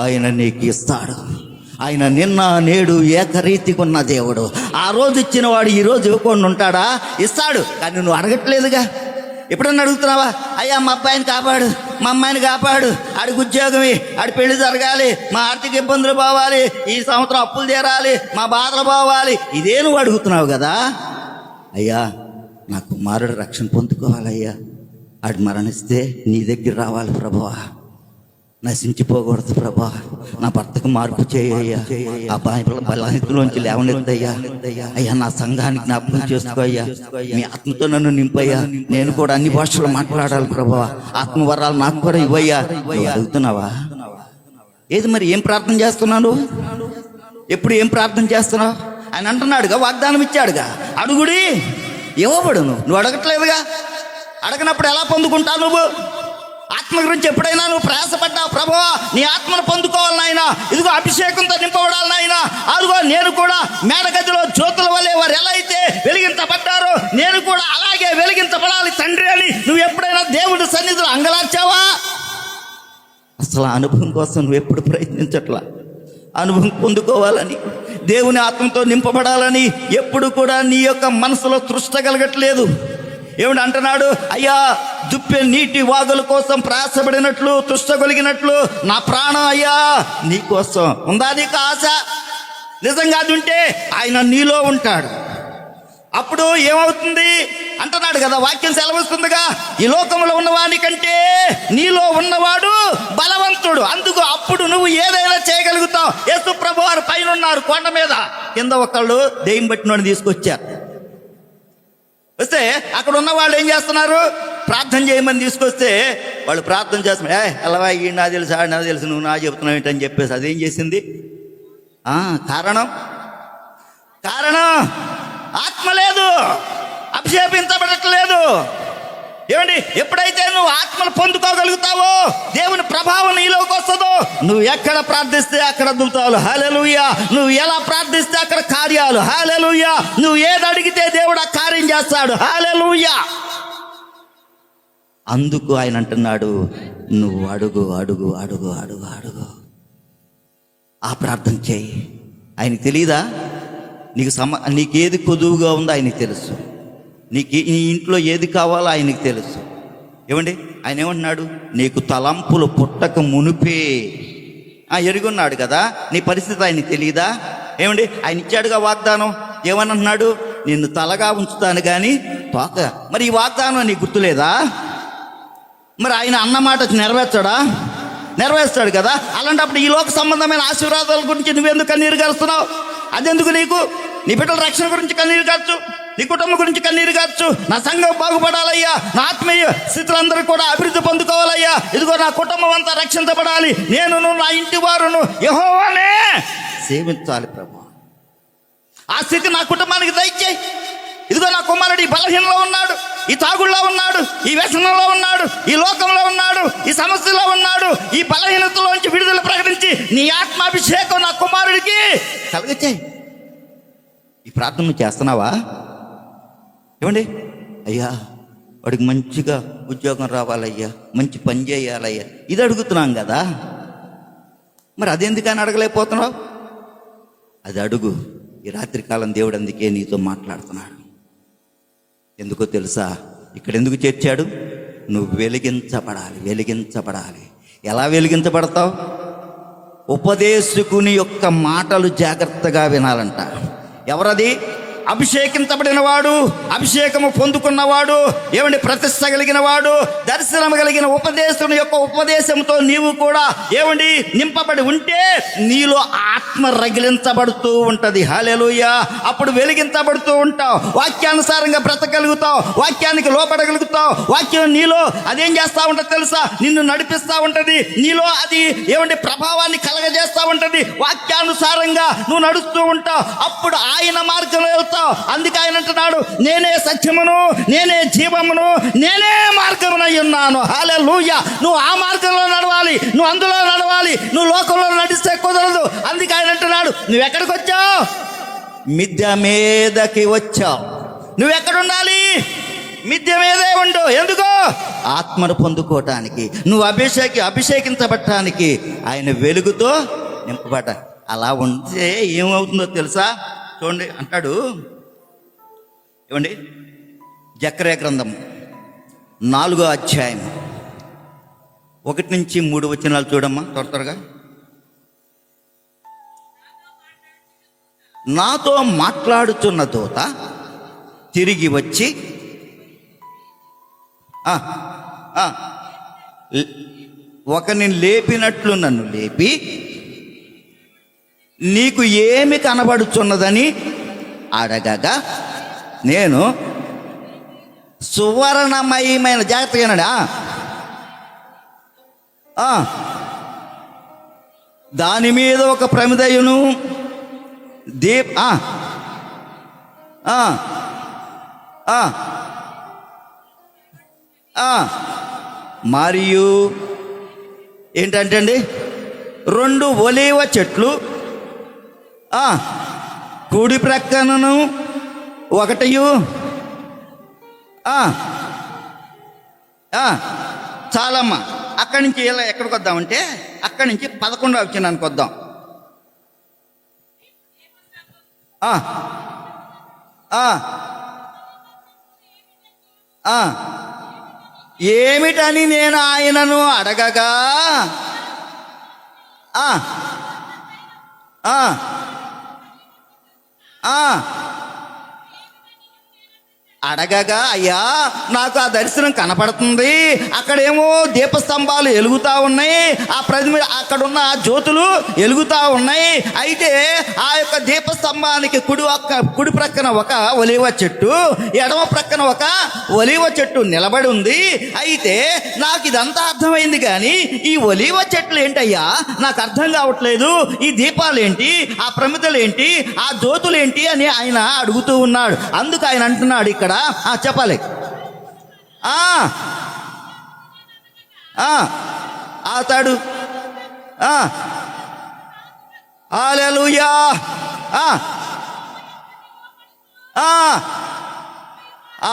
ఆయన నీకు ఇస్తాడు. ఆయన నిన్న నేడు ఏకరీతిగా ఉన్న దేవుడు. ఆ రోజు ఇచ్చిన వాడు ఈ రోజు ఇవ్వకుండా ఉంటాడా? ఇస్తాడు. కానీ నువ్వు అడగట్లేదుగా. ఎప్పుడన్నా అడుగుతున్నావా? అయ్యా మా అబ్బాయిని కాపాడు, మా అమ్మాయిని కాపాడు, ఆడికి ఉద్యోగం, ఆడి పెళ్లి జరగాలి, మా ఆర్థిక ఇబ్బందులు పోవాలి, ఈ సంవత్సరం అప్పులు తీరాలి, మా బాధలు పోవాలి, ఇదే నువ్వు అడుగుతున్నావు కదా. అయ్యా నా కుమారుడు రక్షణ పొందుకోవాలయ్యా, ఆడు మరణిస్తే నీ దగ్గర రావాలి ప్రభువా, నశించిపోకూడదు ప్రభా, నా భర్తకు మార్పు చేయ్యా, ఆ బలహీనతలోంచి లేవనెత్తయ్యా, అయ్యా నా సంఘానికి జ్ఞాపకం చేసుకో అయ్యా, మీ ఆత్మతో నన్ను నింపయ్యా, నేను కూడా అన్ని భాషలు మాట్లాడాలి ప్రభా, ఆత్మవరాలు నాకు కూడా ఇవ్వయ్యా. అడుగుతున్నావా? ఏది మరి ఏం ప్రార్థన చేస్తున్నావు? ఎప్పుడు ఏం ప్రార్థన చేస్తున్నావు? ఆయన అంటున్నాడుగా, వాగ్దానం ఇచ్చాడుగా, అడుగుడి ఇవ్వబడును. నువ్వు అడగట్లేదుగా. అడగనప్పుడు ఎలా పొందుకుంటావు నువ్వు? ఆత్మ గురించి ఎప్పుడైనా నువ్వు ప్రయాసపడ్డావు? ప్రభువా నీ ఆత్మను పొందుకోవాలి నాయనా, ఇదిగో అభిషేకంతో నింపబడాలి నాయనా, అదిగో నేను కూడా మేడగదిలో జ్యోతుల వల్లే వారు ఎలా అయితే వెలిగించబడ్డారో నేను కూడా అలాగే వెలిగించబడాలి తండ్రి అని నువ్వు ఎప్పుడైనా దేవుడి సన్నిధిలో అంగలార్చావా? అసలు ఆ అనుభవం కోసం నువ్వు ఎప్పుడు ప్రయత్నించట్లా. అనుభవం పొందుకోవాలని, దేవుని ఆత్మతో నింపబడాలని ఎప్పుడు కూడా నీ యొక్క మనసులో తృష్ట కలగట్లేదు. ఏమిటి అంటున్నాడు? అయ్యా దుప్పే నీటి వాగుల కోసం ప్రయాసపడినట్లు తృష్ట కలిగినట్లు నా ప్రాణం అయ్యా నీ కోసం ఉందా నీకు ఆశ? నిజంగా అది ఉంటే ఆయన నీలో ఉంటాడు. అప్పుడు ఏమవుతుంది అంటున్నాడు కదా, వాక్యం సెలవిస్తుందిగా, ఈ లోకంలో ఉన్నవాడి కంటే నీలో ఉన్నవాడు బలవంతుడు. అందుకు అప్పుడు నువ్వు ఏదైనా చేయగలుగుతావు. యేసు ప్రభు వారు పైన ఉన్నారు కొండ మీద, కింద ఒకళ్ళు దెయ్యం పట్టినోడిని తీసుకొచ్చారు. వస్తే అక్కడ ఉన్న వాళ్ళు ఏం చేస్తున్నారు? ప్రార్థన చేయమని తీసుకొస్తే వాళ్ళు ప్రార్థన చేస్తున్నారు. ఎలావా ఈ నా తెలుసు, ఆడు నాకు తెలుసు, నువ్వు నా చెప్తున్నావు ఏంటని చెప్పేసి అదేం చేసింది? కారణం ఆత్మ లేదు, అభిషేపించబడట్లేదు. ఏమండి ఎప్పుడైతే నువ్వు ఆత్మను పొందుకోగలుగుతావో, దేవుని ప్రభావం నీలోకి వస్తుందో, నువ్వు ఎక్కడ ప్రార్థిస్తే అక్కడ అద్భుతాలు, హల్లెలూయా. నువ్వు ఎలా ప్రార్థిస్తే అక్కడ కార్యాలు, హల్లెలూయా. నువ్వు ఏది అడిగితే దేవుడు ఆ కార్యం చేస్తాడు, హల్లెలూయా. అందుకు ఆయన అంటున్నాడు, నువ్వు అడుగు అడుగు అడుగు అడుగు అడుగు, ఆ ప్రార్థన చేయి. ఆయనకి తెలియదా నీకేది కొదువుగా ఉందో ఆయనకి తెలుసు, నీ ఇంట్లో ఏది కావాలో ఆయనకి తెలుసు. ఏమండి, ఆయన ఏమంటున్నాడు, నీకు తలంపులు పుట్టక మునిపే ఎరుగున్నాడు కదా. నీ పరిస్థితి ఆయనకి తెలియదా? ఏమండి, ఆయన ఇచ్చాడుగా వాగ్దానం. ఏమనంటున్నాడు, నిన్ను తలగా ఉంచుతాను కానీ తోక. మరి ఈ వాగ్దానం నీకు గుర్తులేదా? మరి ఆయన అన్నమాట నెరవేర్చాడా? నెరవేర్చాడు కదా. అలాంటప్పుడు ఈ లోక సంబంధమైన ఆశీర్వాదాల గురించి నువ్వెందుకు కన్నీరు కారుస్తున్నావు? అదెందుకు నీకు? నీ బిడ్డల రక్షణ గురించి కన్నీరు కావచ్చు, నీ కుటుంబం గురించి కన్నీరు కావచ్చు. నా సంఘం బాగుపడాలయ్యా, నా ఆత్మీయ స్థితులందరూ కూడా అభివృద్ధి పొందుకోవాలయ్యా. ఇదిగో నా కుటుంబం అంతా రక్షించబడాలి, నేనును నా ఇంటి వారును యెహోవానే సేవించాలి ప్రభు. ఆ స్థితి నా కుటుంబానికి దయచేయి. ఇదిగో నా కుమారుడు ఈ బలహీనలో ఉన్నాడు, ఈ తాగుళ్ళలో ఉన్నాడు, ఈ వ్యసనంలో ఉన్నాడు, ఈ లోకంలో ఉన్నాడు, ఈ సమస్యలో ఉన్నాడు. ఈ బలహీనతలోంచి విడుదల ప్రకటించి నీ ఆత్మాభిషేకం నా కుమారుడికి కలగచేయి. ఈ ప్రార్థన నువ్వు చేస్తున్నావా? ఏమండి, అయ్యా వాడికి మంచిగా ఉద్యోగం రావాలయ్యా, మంచి పని చేయాలయ్యా, ఇది అడుగుతున్నాం కదా. మరి అదెందుకని అడగలేకపోతున్నావు? అది అడుగు. ఈ రాత్రికాలం దేవుడు అందుకే నీతో మాట్లాడుతున్నాడు. ఎందుకో తెలుసా? ఇక్కడ ఎందుకు చేర్చాడు? నువ్వు వెలిగించబడాలి, వెలిగించబడాలి. ఎలా వెలిగించబడతావు? ఉపదేశకుని యొక్క మాటలు జాగ్రత్తగా వినాలంట. ఎవరది? అభిషేకించబడిన వాడు, అభిషేకము పొందుకున్నవాడు, ఏమండి ప్రతిష్ట కలిగిన వాడు, దర్శనం కలిగిన ఉపదేశుని యొక్క ఉపదేశంతో నీవు కూడా ఏమండి నింపబడి ఉంటే నీలో ఆత్మ రగిలించబడుతూ ఉంటది, హల్లెలూయా. అప్పుడు వెలిగించబడుతూ ఉంటావు, వాక్యానుసారంగా బ్రతకగలుగుతావు, వాక్యానికి లోపడగలుగుతావు. వాక్యం నీలో అదేం చేస్తా ఉంటది తెలుసా? నిన్ను నడిపిస్తా ఉంటది, నీలో అది ఏమండి ప్రభావాన్ని కలగజేస్తా ఉంటది. వాక్యానుసారంగా నువ్వు నడుస్తూ ఉంటావు, అప్పుడు ఆయన మార్గంలో వెళ్తావు. అందుకే ఆయన అంటున్నాడు, నేనే సత్యమును, నేనే జీవమును, నేనే మార్గమునై ఉన్నాను, హల్లెలూయా. నువ్వు ఆ మార్గంలో నడవాలి, నువ్వు అందులో నడవాలి. నువ్వు లోకంలో నడిస్తే కుదరదు. అందుకే ఆయన అంటున్నాడు, నువ్వు ఎక్కడికి వచ్చావు? మిద్దె మీదకి వచ్చావు. నువ్వు ఎక్కడుండాలి? మిద్దె మీదే ఉండు. ఎందుకో? ఆత్మను పొందుకోవటానికి, నువ్వు అభిషేకించబడటానికి, ఆయన వెలుగుతో నింపబడ్డ. అలా ఉంటే ఏమవుతుందో తెలుసా? చూడండి, అంటాడు, ఏమండి, జకర్యా గ్రంథం 4వ అధ్యాయం 1 నుంచి 3 వచనాలు చూడమ్మా త్వరగా. నాతో మాట్లాడుతున్న దూత తిరిగి వచ్చి ఒకని లేపినట్లు నన్ను లేపి, నీకు ఏమి కనబడుచున్నదని అడగగా, నేను సువర్ణమయమైన, జాగ్రత్తగానండి, దాని మీద ఒక ప్రమిదయును మరియు ఏంటంటే అండి 2 ఒలీవ చెట్లు కుడి ప్రక్కనను ఒకటయు. చాలమ్మా, అక్కడి నుంచి ఇలా ఎక్కడికి వద్దామంటే అక్కడి నుంచి 11వ వచనానికి వద్దాం. ఏమిటని నేను ఆయనను అడగగా, అడగగా, అయ్యా నాకు ఆ దర్శనం కనపడుతుంది, అక్కడేమో దీపస్తంభాలు వెలుగుతూ ఉన్నాయి, ఆ అక్కడున్న జ్యోతులు వెలుగుతూ ఉన్నాయి. అయితే ఆ యొక్క దీపస్తంభానికి కుడి ప్రక్కన ఒక ఒలీవ చెట్టు, ఎడమ ప్రక్కన ఒక ఒలీవ చెట్టు నిలబడి ఉంది. అయితే నాకు ఇదంతా అర్థమైంది, కానీ ఈ ఒలీవ చెట్లు ఏంటయ్యా నాకు అర్థం కావట్లేదు, ఈ దీపాలేంటి, ఆ ప్రమిదలేంటి, ఆ జ్యోతులేంటి అని ఆయన అడుగుతూ ఉన్నాడు. అందుకు ఆయన అంటున్నాడు ఇక్కడ, చెప్పాలి, అతడు హల్లెలూయా.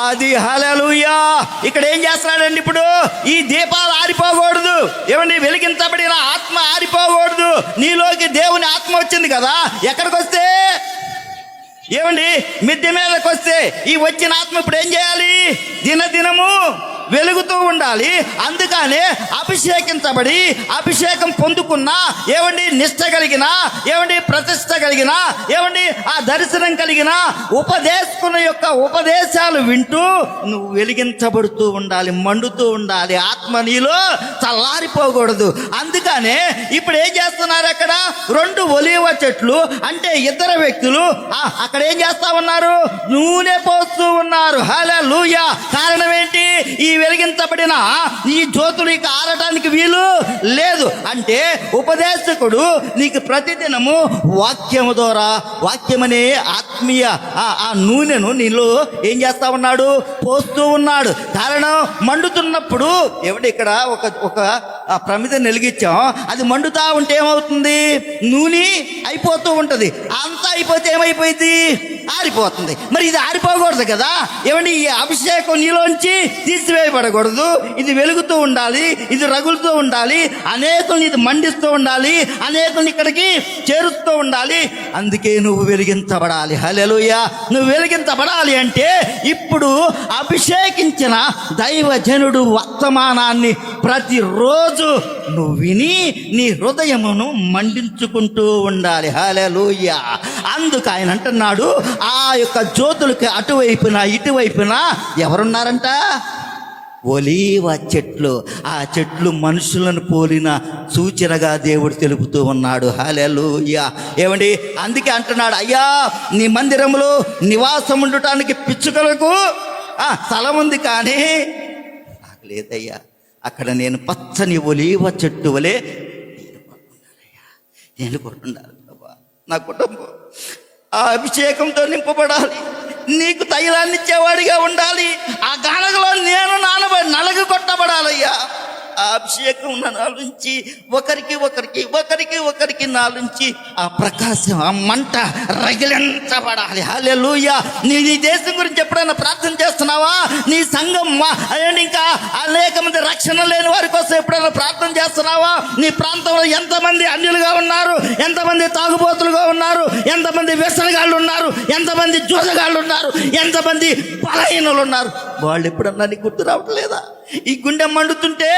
అది హల్లెలూయా. ఇక్కడ ఏం చేస్తున్నాడండి? ఇప్పుడు ఈ దీపాలు ఆరిపోకూడదు. ఏమండి? వెలిగించబడిన ఆత్మ ఆరిపోకూడదు. నీలోకి దేవుని ఆత్మ వచ్చింది కదా, ఎక్కడికి వస్తే? ఏమండి? మిద్దె మీదకి వస్తే ఈ వచ్చిన ఆత్మ ఇప్పుడు ఏం చేయాలి? దినదినము వెలుగుతూ ఉండాలి. అందుకనే అభిషేకించబడి అభిషేకం పొందుకున్న ఏమండి నిష్ట కలిగిన ఏమండి ప్రతిష్ట కలిగిన ఏమండి ఆ దర్శనం కలిగిన ఉపదేశకుల యొక్క ఉపదేశాలు వింటూ నువ్వు వెలిగించబడుతూ ఉండాలి, మండుతూ ఉండాలి. ఆత్మ నీలో చల్లారిపోకూడదు. అందుకనే ఇప్పుడు ఏం చేస్తున్నారు? అక్కడ 2 ఒలీవ చెట్లు, అంటే ఇద్దరు వ్యక్తులు అక్కడ ఏం చేస్తా ఉన్నారు? నూనె పోస్తూ ఉన్నారు. హల్లెలూయా. కారణం ఏంటి? ఈ వెలిగించబడిన ఈ జ్యోతులు ఇక ఆరటానికి వీలు లేదు. అంటే ఉపదేశకుడు నీకు ప్రతిదినము వాక్యము ద్వారా, వాక్యమనే ఆత్మీయ ఆ నూనెను నీలో ఏం చేస్తా ఉన్నాడు? పోస్తూ ఉన్నాడు. కారణం మండుతున్నప్పుడు ఏమిటి? ఇక్కడ ఒక ప్రమిద వెలిగించాం, అది మండుతా ఉంటే ఏమవుతుంది? నూనె అయిపోతూ ఉంటది. అంతా అయిపోతే ఏమైపోయింది? ఆరిపోతుంది. మరి ఇది ఆరిపోకూడదు కదా. ఏమండి? ఈ అభిషేకం నీలోంచి తీసివేయబడకూడదు. ఇది వెలుగుతూ ఉండాలి, ఇది రగులుతూ ఉండాలి, అనేకుల్ని ఇది మండిస్తూ ఉండాలి, అనేకుల్ని ఇక్కడికి చేరుస్తూ ఉండాలి. అందుకే నువ్వు వెలిగించబడాలి. హల్లెలూయా. నువ్వు వెలిగించబడాలి అంటే ఇప్పుడు అభిషేకించిన దైవజనుడు వర్తమానాన్ని ప్రతిరోజు నువ్వు విని నీ హృదయమును మండించుకుంటూ ఉండాలి. హల్లెలూయా. అందుకు ఆయన అంటున్నాడు, ఆ యొక్క జ్యోతులకి అటువైపున ఇటువైపున ఎవరున్నారంట? ఒలీవ చెట్లు. ఆ చెట్లు మనుషులను పోలిన సూచనగా దేవుడు తెలుపుతూ ఉన్నాడు. హల్లెలూయా. ఏమండి? అందుకే అంటున్నాడు, అయ్యా నీ మందిరంలో నివాసం ఉండటానికి పిచ్చుకలకు స్థలం ఉంది, కానీ నాకు లేదయ్యా. అక్కడ నేను పచ్చని ఒలీవ చెట్టు వలె నేను కొట్టుండాలి. నా కుటుంబం ఆ అభిషేకంతో నింపబడాలి. నీకు తైలాన్ని ఇచ్చేవాడిగా ఉండాలి. ఆ గానగలో నేను నలగ కొట్టబడాలయ్యా. ఆ అభిషేకం నాలుంచి ఒకరికి నాలుంచి ఆ ప్రకాశం, ఆ మంట రగిలించబడాలి. హల్లెలూయా. నీ దేశం గురించి ఎప్పుడైనా ప్రార్థన చేస్తున్నావా? నీ సంఘం ఇంకా అనేక మంది రక్షణ లేని వారి కోసం ఎప్పుడైనా ప్రార్థన చేస్తున్నావా? నీ ప్రాంతంలో ఎంతమంది అన్యులుగా ఉన్నారు, ఎంతమంది తాగుబోతులుగా ఉన్నారు, ఎంతమంది వ్యసనగాళ్ళు ఉన్నారు, ఎంతమంది జోదగాళ్ళు ఉన్నారు, ఎంతమంది బలహీనులు ఉన్నారు? వాళ్ళు ఎప్పుడన్నా నీకు గుర్తు రావట్లేదా? ఈ గుండె మండుతుంటే,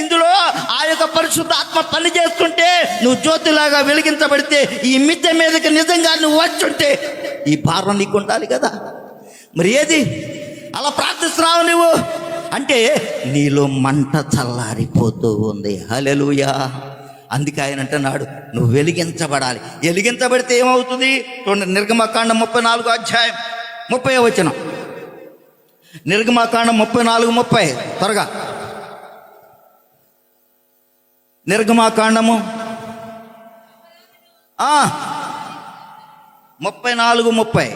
ఇందులో ఆ యొక్క పరిశుద్ధ ఆత్మ పని చేస్తుంటే, నువ్వు జ్యోతిలాగా వెలిగించబడితే, ఈ మిద్దె మీదకి నిజంగా నువ్వు వచ్చుంటే ఈ భారం నీకు ఉండాలి కదా. మరి ఏది అలా ప్రార్థిస్తున్నావు నువ్వు అంటే? నీలో మంట చల్లారిపోతూ ఉంది. హల్లెలూయా. అందుకే ఆయన అంటున్నాడు, నువ్వు వెలిగించబడాలి. వెలిగించబడితే ఏమవుతుంది? నిర్గమకాండం 34 అధ్యాయం 30 వచనం. నిర్గమకాండం 34:30 త్వరగా. నిర్గమకాండము 34:30.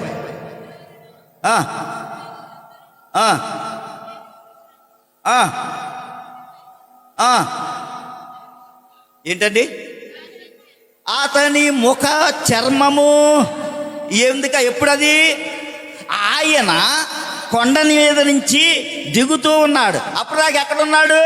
ఏంటండి? అతని ముఖ చర్మము ఎందుక? ఎప్పుడది? ఆయన కొండ మీద నుంచి దిగుతూ ఉన్నాడు. అప్పుడాగా ఎక్కడున్నాడు?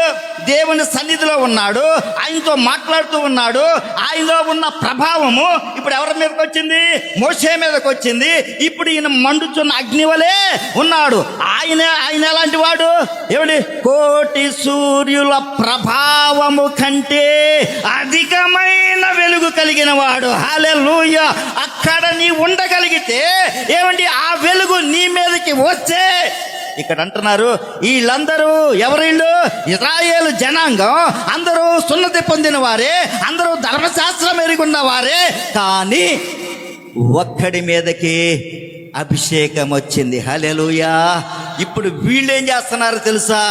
దేవుని సన్నిధిలో ఉన్నాడు. ఆయనతో మాట్లాడుతూ ఉన్నాడు. ఆయనలో ఉన్న ప్రభావము ఇప్పుడు ఎవరి మీదకి వచ్చింది? మోషే మీదకి వచ్చింది. ఇప్పుడు ఈయన మండుచున్న అగ్ని వలె ఉన్నాడు. ఆయన ఎలాంటి వాడు? ఏమిటి? కోటి సూర్యుల ప్రభావము కంటే అధికమైన వెలుగు కలిగిన వాడు. హల్లెలూయా. అక్కడ నీ ఉండగలిగితే ఏమండి? ఆ వెలుగు నీ మీదకి వస్తే, ఇక్కడ అంటున్నారు వీళ్ళందరూ ఎవరిళ్ళు? ఇశ్రాయేలు జనాంగం. అందరూ సున్నతి పొందిన వారే, అందరూ ధర్మశాస్త్రం ఎరుగున్న వారే. కానీ ఒక్కడి మీదకి అభిషేకం వచ్చింది. హల్లెలూయా. ఇప్పుడు వీళ్ళు ఏం చేస్తున్నారు తెలుసా?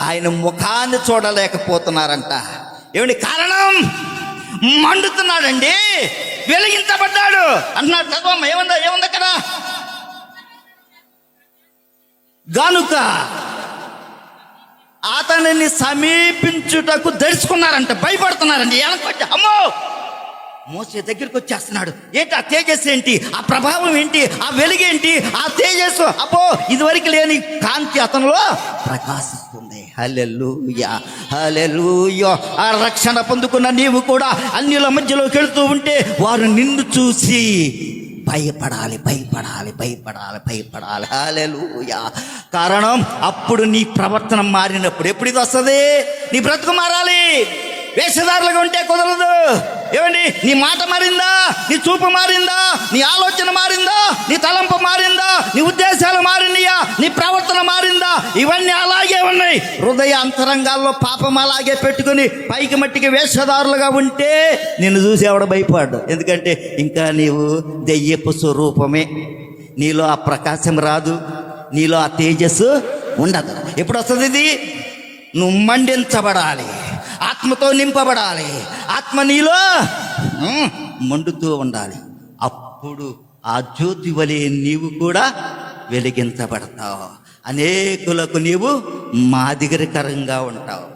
ఆయన ముఖాన్ని చూడలేకపోతున్నారంట. ఏమిటి కారణం? మండుతున్నాడండి, వెలిగించబడ్డాడు అంటున్నాడు. చదవమ్మ, ఏముంది అక్కడ? గనుక అతనిని సమీపించుటకు దడుచుకున్నారంట, భయపడుతున్నారండి. వెనకొచ్చి అమ్మో మోసే దగ్గరికి వచ్చేస్తున్నాడు. ఏంటి ఆ తేజస్సు ఏంటి, ఆ ప్రభావం ఏంటి, ఆ వెలుగేంటి, ఆ తేజస్సు అబ్బో ఇదివరకు లేని కాంతి అతనిలో ప్రకాశిస్తుంది. హల్లెలూయా హల్లెలూయా. ఆ రక్షణ పొందుకున్న నీవు కూడా అన్యుల మధ్యలోకి వెళుతూ ఉంటే వారు నిన్ను చూసి భయపడాలి, భయపడాలి, భయపడాలి, భయపడాలి. హల్లెలూయా. కారణం అప్పుడు నీ ప్రవర్తన మారినప్పుడు. ఎప్పుడు ఇది వస్తుంది? నీ బ్రతుకు మారాలి. వేషధారులుగా ఉంటే కుదరదు. ఏమండి, నీ మాట మారిందా, నీ చూపు మారిందా, నీ ఆలోచన మారిందా, నీ తలంపు మారిందా, నీ ఉద్దేశాలు మారినాయా, నీ ప్రవర్తన మారిందా? ఇవన్నీ అలాగే ఉన్నాయి. హృదయ అంతరంగాల్లో పాపం అలాగే పెట్టుకుని పైకి మట్టికి వేషధారులుగా ఉంటే నిన్ను చూసి ఎవడ భయపడ్డు. ఎందుకంటే ఇంకా నీవు దెయ్యపు స్వరూపమే. నీలో ఆ ప్రకాశం రాదు, నీలో ఆ తేజస్సు ఉండదు. ఎప్పుడు వస్తుంది ఇది? నువ్వు మండించబడాలి, ఆత్మతో నింపబడాలి, ఆత్మ నీలో మండుతూ ఉండాలి. అప్పుడు ఆ జ్యోతి వలె నీవు కూడా వెలిగించబడతావు. అనేకులకు నీవు మాదిరికరంగా ఉంటావు.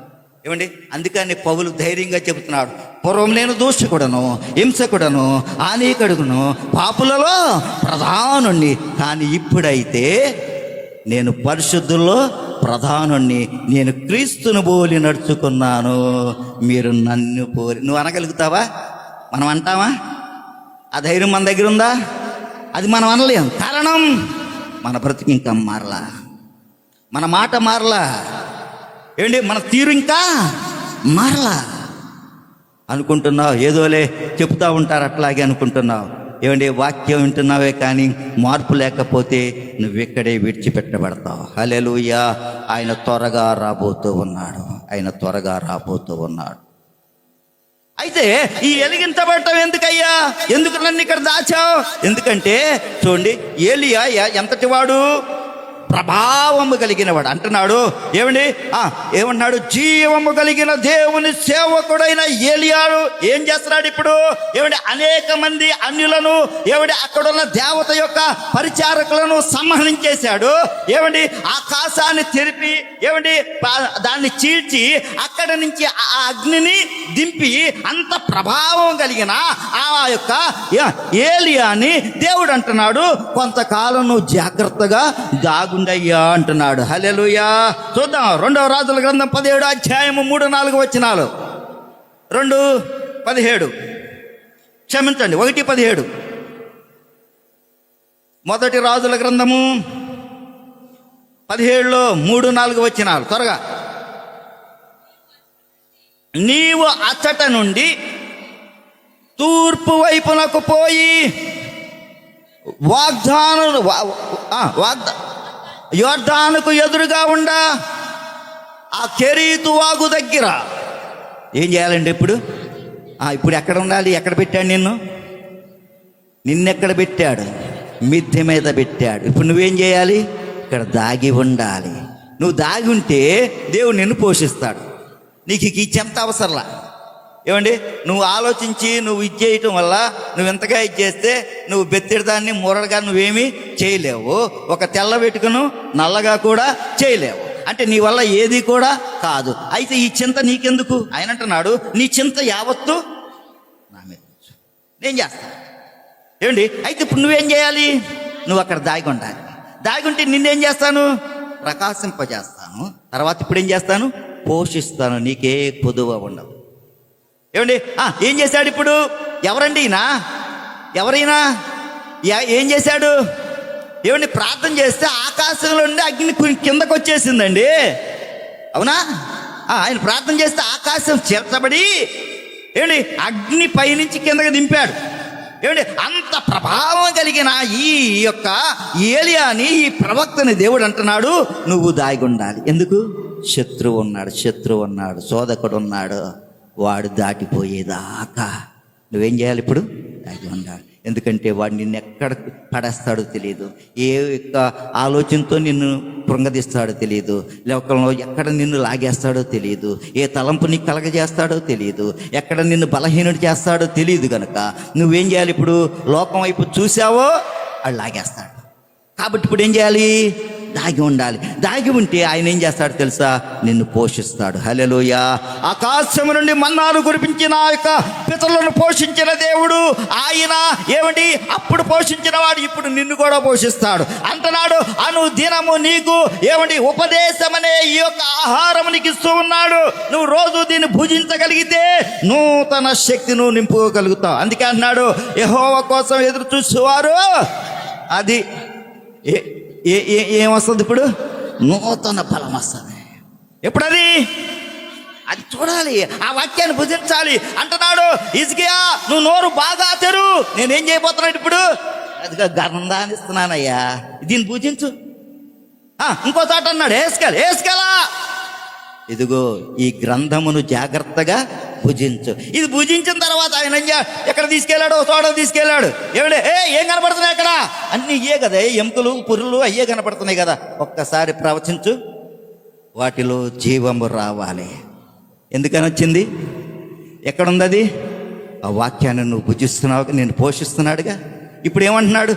ఏమండి, అందుకని పౌలు ధైర్యంగా చెబుతున్నాడు, పూర్వం నేను దూషకుడను, హింసకుడను, అనేకుడును, పాపులలో ప్రధానుణ్ణి, కానీ ఇప్పుడైతే నేను పరిశుద్ధుల్లో ప్రధానుణ్ణి, నేను క్రీస్తును పోలి నడుచుకున్నాను, మీరు నన్ను పోలి. నువ్వు అనగలుగుతావా? మనం అంటావా? ఆ ధైర్యం మన దగ్గర ఉందా? అది మనం అనలేం. కారణం మన బ్రతుకు ఇంకా మారలా, మన మాట మారలా. ఏంటి, మన తీరు ఇంకా మారలా. అనుకుంటున్నావు ఏదోలే చెప్తా ఉంటారు అట్లాగే అనుకుంటున్నావు. ఏమండి, వాక్యం వింటున్నావే కానీ మార్పు లేకపోతే నువ్వెక్కడే విడిచిపెట్టబడతావు. హల్లెలూయా. ఆయన త్వరగా రాబోతూ ఉన్నాడు, ఆయన త్వరగా రాబోతూ ఉన్నాడు. అయితే ఈ వెలిగించబడటం ఎందుకయ్యా, ఎందుకు నన్ను ఇక్కడ దాచావు? ఎందుకంటే చూడండి, ఏలియా ఎంతటి వాడు? ప్రభావము కలిగిన వాడు. అంటున్నాడు ఏమండి, ఏమన్నాడు? జీవము కలిగిన దేవుని సేవకుడైన ఏలియాను ఏం చేస్తున్నాడు ఇప్పుడు? ఏమండి, అనేక మంది అన్యులను, ఏమండి, అక్కడున్న దేవత యొక్క పరిచారకులను సంహరించేశాడు. ఏమండి, ఆకాశాన్ని తెరిపి, ఏమండి, దాన్ని చీల్చి అక్కడ నుంచి ఆ అగ్నిని దింపి అంత ప్రభావం కలిగిన ఆ యొక్క ఏలియాని దేవుడు అంటున్నాడు, కొంతకాలం నువ్వు జాగ్రత్తగా దాగుండయ్యా అంటున్నాడు. హల్లెలూయా. చూద్దాం 2వ రాజుల గ్రంథం 17వ అధ్యాయము 3-4 వచనాలు. 2:17, క్షమించండి 1:17. 1 రాజుల గ్రంథము 17లో 3-4 వచనాలు త్వరగా. నీవు అచ్చట నుండి తూర్పు వైపునకు పోయి యోర్దానుకు ఎదురుగా ఉండా ఆ కెరీతు వాగు దగ్గర ఏం చేయాలండి? ఇప్పుడు ఎక్కడ ఉండాలి? ఎక్కడ పెట్టాడు నిన్ను? నిన్నెక్కడ పెట్టాడు? మిద్దె మీద పెట్టాడు. ఇప్పుడు నువ్వేం చేయాలి? ఇక్కడ దాగి ఉండాలి. నువ్వు దాగి ఉంటే దేవుడు నిన్ను పోషిస్తాడు. నీకు ఈ చెంత అవసరంలా. ఏమండి, నువ్వు ఆలోచించి నువ్వు ఇది చేయటం వల్ల నువ్వు ఎంతగా ఇది చేస్తే నువ్వు బెత్తిడదాన్ని మూరడుగా నువ్వేమీ చేయలేవు. ఒక తెల్ల వెటుకను నల్లగా కూడా చేయలేవు. అంటే నీ వల్ల ఏది కూడా కాదు. అయితే ఈ చింత నీకెందుకు? ఆయన అంటున్నాడు, నీ చింత యావత్తు నా మీద, నేను చేస్తాను. ఏమండి, అయితే ఇప్పుడు నువ్వేం చేయాలి? నువ్వు అక్కడ దాగి ఉండాలి. దాగి ఉంటే నిన్నేం చేస్తాను? ప్రకాశింపజేస్తాను. తర్వాత ఇప్పుడు ఏం చేస్తాను? పోషిస్తాను. నీకే పొదువ ఉండదు. ఏమండి, ఏం చేశాడు ఇప్పుడు? ఎవరండి ఈయన? ఎవరైనా ఏం చేశాడు? ఏమండి, ప్రార్థన చేస్తే ఆకాశంలో నుండి అగ్ని కిందకు వచ్చేసిందండి. అవునా? ఆయన ప్రార్థన చేస్తే ఆకాశం చేర్చబడి ఏమండి అగ్ని పైనుంచి కిందకి దింపాడు. ఏమండి, అంత ప్రభావం కలిగిన ఈ యొక్క ఏలియాని, ఈ ప్రవక్తని దేవుడు అంటున్నాడు, నువ్వు దాగి ఉండాలి. ఎందుకు? శత్రువు ఉన్నాడు, శోధకుడు ఉన్నాడు. వాడు దాటిపోయేదాకా నువ్వేం చేయాలి? ఇప్పుడు దాగి ఉండాలి. ఎందుకంటే వాడు నిన్ను ఎక్కడ పడేస్తాడో తెలియదు, ఏ యొక్క ఆలోచనతో నిన్ను కృంగదీస్తాడో తెలియదు, లోకంలో ఎక్కడ నిన్ను లాగేస్తాడో తెలియదు, ఏ తలంపు నీకు కలగజేస్తాడో తెలియదు, ఎక్కడ నిన్ను బలహీనుడు చేస్తాడో తెలియదు. కనుక నువ్వేం చేయాలి? ఇప్పుడు లోకం వైపు చూసావో వాడు లాగేస్తాడు. కాబట్టి ఇప్పుడు ఏం చేయాలి? దాగి ఉండాలి. దాగి ఉంటే ఆయన ఏం చేస్తాడు తెలుసా? నిన్ను పోషిస్తాడు. హల్లెలూయా. ఆకాశం నుండి మన్నాను కురిపించిన ఆ యొక్క పితరులను పోషించిన దేవుడు ఆయన ఏమిటి? అప్పుడు పోషించిన వాడు ఇప్పుడు నిన్ను కూడా పోషిస్తాడు అంటున్నాడు. అనుదినము నీకు ఏమిటి? ఉపదేశం అనే ఈ యొక్క ఆహారం నీకు ఇస్తూ ఉన్నాడు. నువ్వు రోజు దీన్ని భుజించగలిగితే నూతన శక్తి నువ్వు నింపుకోగలుగుతావు. అందుకే అన్నాడు, యెహోవా కోసం ఎదురు చూసేవారు అది ఏమొస్తుంది? ఇప్పుడు నూతన బలం వస్తుంది. ఎప్పుడది? అది చూడాలి, ఆ వాక్యాన్ని భుజించాలి అంటున్నాడు. హిజ్కియా, నువ్వు నోరు బాగా తెరు, నేనేం చేయబోతున్నాడు ఇప్పుడు? అదిగా గ్రంథాన్ని ఇస్తున్నానయ్యా, దీన్ని భుజించు. ఇంకో చోట అన్నాడు, ఏసుకెలా ఇదిగో ఈ గ్రంథమును జాగ్రత్తగా భుజించు. ఇది భుజించిన తర్వాత ఆయన ఎక్కడ తీసుకెళ్ళాడు? చోట తీసుకెళ్ళాడు. ఏమిటి? ఏం కనపడుతున్నాయి అక్కడ? అన్నీ ఇయ్యే కదా, ఎముకలు పురులు అయ్యే కనపడుతున్నాయి కదా. ఒక్కసారి ప్రవచించు, వాటిలో జీవము రావాలి. ఎందుకని వచ్చింది? ఎక్కడుంది అది? ఆ వాక్యాన్ని నువ్వు భుజిస్తున్నావు, నేను పోషిస్తున్నాడుగా. ఇప్పుడు ఏమంటున్నాడు?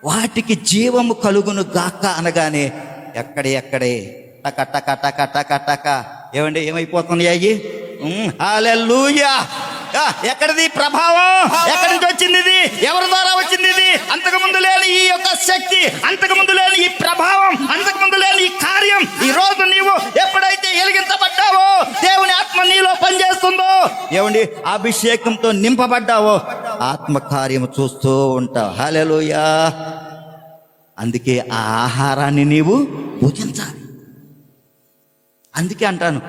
వాటికి జీవము కలుగును గాక అనగానే ఎక్కడే టక టక టక టక టక ఏమండి ఏమైపోతున్నాయి అయ్యి? హల్లెలూయా. ఎక్కడిది ప్రభావం? ఎక్కడి నుంచి వచ్చింది ఇది? ఎవరి ద్వారా వచ్చింది ఇది? అంతకుముందు లేని ఈ యొక్క శక్తి, అంతకుముందు లేని ఈ ప్రభావం, అంతకుముందు లేని ఈ కార్యం ఈ రోజు నీవు ఎప్పుడైతే వెలిగించబడ్డావో, దేవుని ఆత్మ నీలో పనిచేస్తుందో, ఏమండి అభిషేకంతో నింపబడ్డావో ఆత్మకార్యం చూస్తూ ఉంటావు. హల్లెలూయా. అందుకే ఆ ఆహారాన్ని నీవు భుజించాలి. అందుకే అంటాను,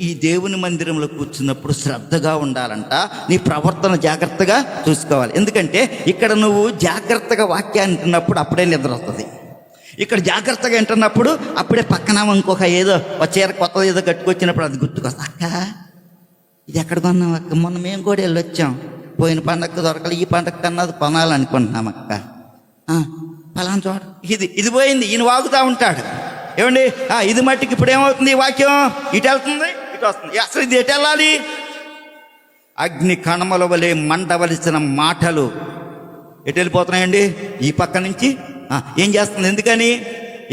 ఈ దేవుని మందిరంలో కూర్చున్నప్పుడు శ్రద్ధగా ఉండాలంట. నీ ప్రవర్తన జాగ్రత్తగా చూసుకోవాలి. ఎందుకంటే ఇక్కడ నువ్వు జాగ్రత్తగా వాక్యాన్ని వింటున్నప్పుడు అప్పుడే నిద్ర వస్తుంది. ఇక్కడ జాగ్రత్తగా వింటున్నప్పుడు అప్పుడే పక్కన ఇంకొక ఏదో చీర కొత్త ఏదో కట్టుకొచ్చినప్పుడు అది గుర్తుకొస్తా. అక్క ఇది ఎక్కడ కొన్నాం అక్క? మొన్న మేము కూడా వెళ్ళొచ్చాం, పోయిన పండగ దొరకలేదు, ఈ పండగ కన్నా అది కొనాలనుకుంటున్నాం అక్క. పలానా చోట ఇది పోయింది. ఈయన వాగుతూ ఉంటాడు. ఏమండి ఇది మట్టికి ఇప్పుడు ఏమవుతుంది? ఈ వాక్యం ఇటు వెళ్తుంది, ఇటు వస్తుంది. అసలు ఇది ఎటు వెళ్ళాలి? అగ్ని కణమల వలె మండవలసిన మాటలు ఎటు వెళ్ళిపోతున్నాయండి? ఈ పక్క నుంచి. ఏం చేస్తుంది? ఎందుకని?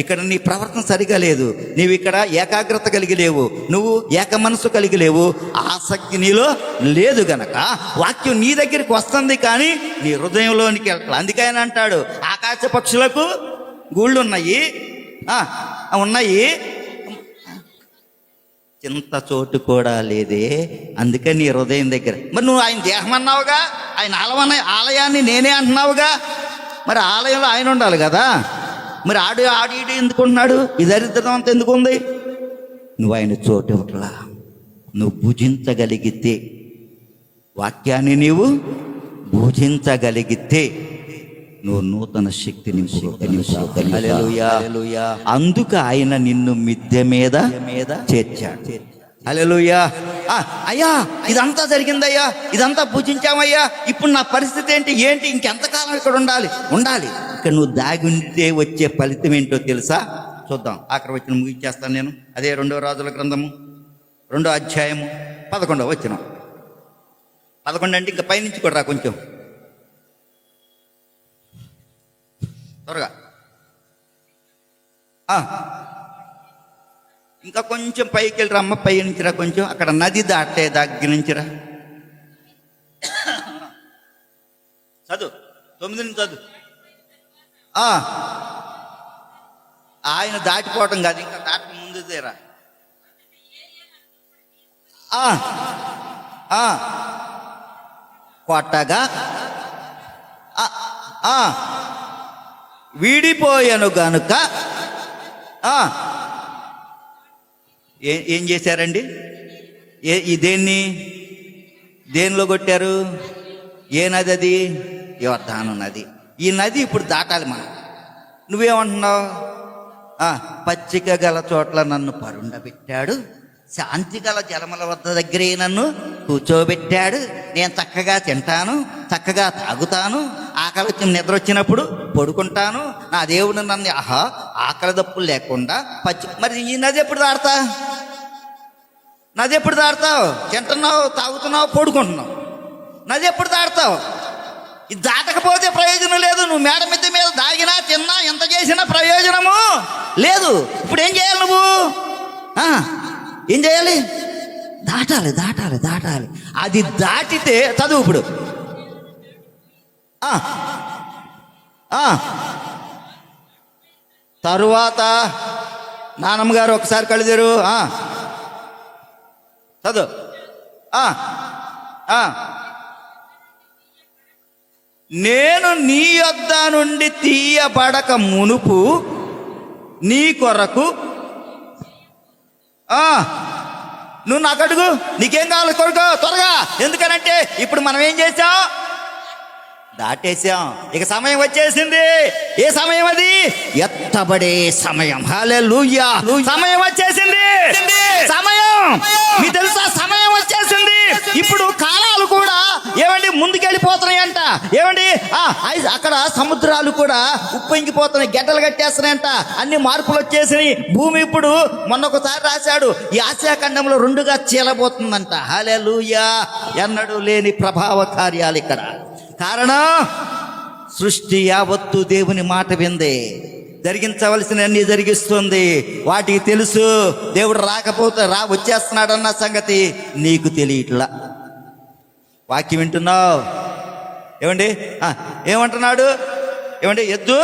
ఇక్కడ నీ ప్రవర్తన సరిగా లేదు, నీవు ఇక్కడ ఏకాగ్రత కలిగి లేవు, నువ్వు ఏక మనసు కలిగి లేవు, ఆసక్తి నీలో లేదు గనక వాక్యం నీ దగ్గరికి వస్తుంది కానీ నీ హృదయంలోనికి వెళ్ళాలి. అందుకని అంటాడు, ఆకాశ పక్షులకు గూళ్ళు ఉన్నాయి, చింత చోటు కూడా లేదే. అందుకని నీ హృదయం దగ్గర. మరి నువ్వు ఆయన దేహం అన్నావుగా, ఆయన ఆలయాన్ని నేనే అంటున్నావుగా, మరి ఆలయంలో ఆయన ఉండాలి కదా. మరి ఆడి ఎందుకుంటున్నాడు? ఈ దరిద్రం అంతా ఎందుకు ఉంది? నువ్వు ఆయన చోటు ఇవ్వట్లా. నువ్వు భుజించగలిగితే, వాక్యాన్ని నీవు భుజించగలిగితే నువ్వు నూతన శక్తిని. అందుకు ఆయన నిన్ను మిద్దె మీద చేర్చాడు. హల్లెలూయా. అయ్యా ఇదంతా జరిగిందయ్యా, ఇదంతా భుజించామయ్యా, ఇప్పుడు నా పరిస్థితి ఏంటి? ఇంకెంతకాలం ఇక్కడ ఉండాలి. ఇక్కడ నువ్వు దాగి ఉంటే వచ్చే ఫలితం ఏంటో తెలుసా? చూద్దాం. ఆఖరి వచనం ముగించేస్తాను నేను. అదే 2వ రాజుల గ్రంథము 2వ అధ్యాయము 11వ వచనం. 11 అంటే ఇంకా పైనుంచి కూడా రా కొంచెం త్వరగా. ఇంకా కొంచెం పైకి వెళ్ళి రమ్మ, పై నుంచిరా కొంచెం. అక్కడ నది దాటే దగ్గర నుంచిరా. చదువు 9 నుంచి చదువు. ఆయన దాటిపోవటం కాదు, ఇంకా దాటక ముందు తీరా. కొట్టగా వీడిపోయాను గనుక ఏం చేశారండి? దేనిలో కొట్టారు? ఏ నది అది? యోర్దాను నది. ఈ నది ఇప్పుడు దాటాలి మనం. నువ్వేమంటున్నావు? పచ్చిక గల చోట్ల నన్ను పరుండబెట్టాడు, శాంతి గల జలముల వద్ద దగ్గరే నన్ను కూర్చోబెట్టాడు. నేను చక్కగా తింటాను, చక్కగా తాగుతాను, ఆకలి వచ్చి నిద్ర వచ్చినప్పుడు పడుకుంటాను. నా దేవుడు నన్ను ఆకలి దప్పులు లేకుండా మరి ఈ నది ఎప్పుడు దాడతావు? తింటున్నావు, తాగుతున్నావు, పడుకుంటున్నావు. నది ఎప్పుడు దాడతావు? ఇది దాటకపోతే ప్రయోజనం లేదు. నువ్వు మేడ మిద్దె మీద దాగినా తిన్నా ఎంత చేసినా ప్రయోజనము లేదు. ఇప్పుడు ఏం చేయాలి నువ్వు? ఏం చేయాలి? దాటాలి దాటాలి దాటాలి. అది దాటితే చదువు ఇప్పుడు. తరువాత నానమ్మ గారు ఒకసారి కళ్ళు తెరు. చదువు. నేను నీ యొద్ద నుండి తీయబడక మునుపు నీ కొరకు నువ్వు నాకు అడుగు, నీకేం కావాలి కొడుకు త్వరగా. ఎందుకనంటే ఇప్పుడు మనం ఏం చేసాం? దాటేసాం. ఇక సమయం వచ్చేసింది. ఏ సమయం అది? ఎత్తబడే సమయం. హల్లెలూయా. సమయం వచ్చేసింది. సమయం మీకు తెలుసా? సమయం వచ్చేసింది. ఇప్పుడు కాలాలు కూడా ఏమండి ముందుకెళ్ళిపోతున్నాయంట. ఏమండి అక్కడ సముద్రాలు కూడా ఉప్పొంగిపోతున్నాయి, గడ్డలు కట్టేస్తున్నాయంట. అన్ని మార్పులు వచ్చేసినాయి. భూమి ఇప్పుడు మొన్న ఒకసారి రాశాడు, ఈ ఆసియా ఖండంలో 2గా చీలబోతుందంట. హల్లెలూయా. ఎన్నడూ లేని ప్రభావ కార్యాలు ఇక్కడ. కారణం సృష్టి యావత్తు దేవుని మాట వింది, జరిగించవలసిన అన్ని జరిగిస్తుంది. వాటికి తెలుసు దేవుడు రాకపోతే వచ్చేస్తున్నాడన్న సంగతి నీకు తెలియట్లా. వాక్యం వింటున్నావు ఏమండి? ఏమంటున్నాడు? ఏమండి? ఎద్దు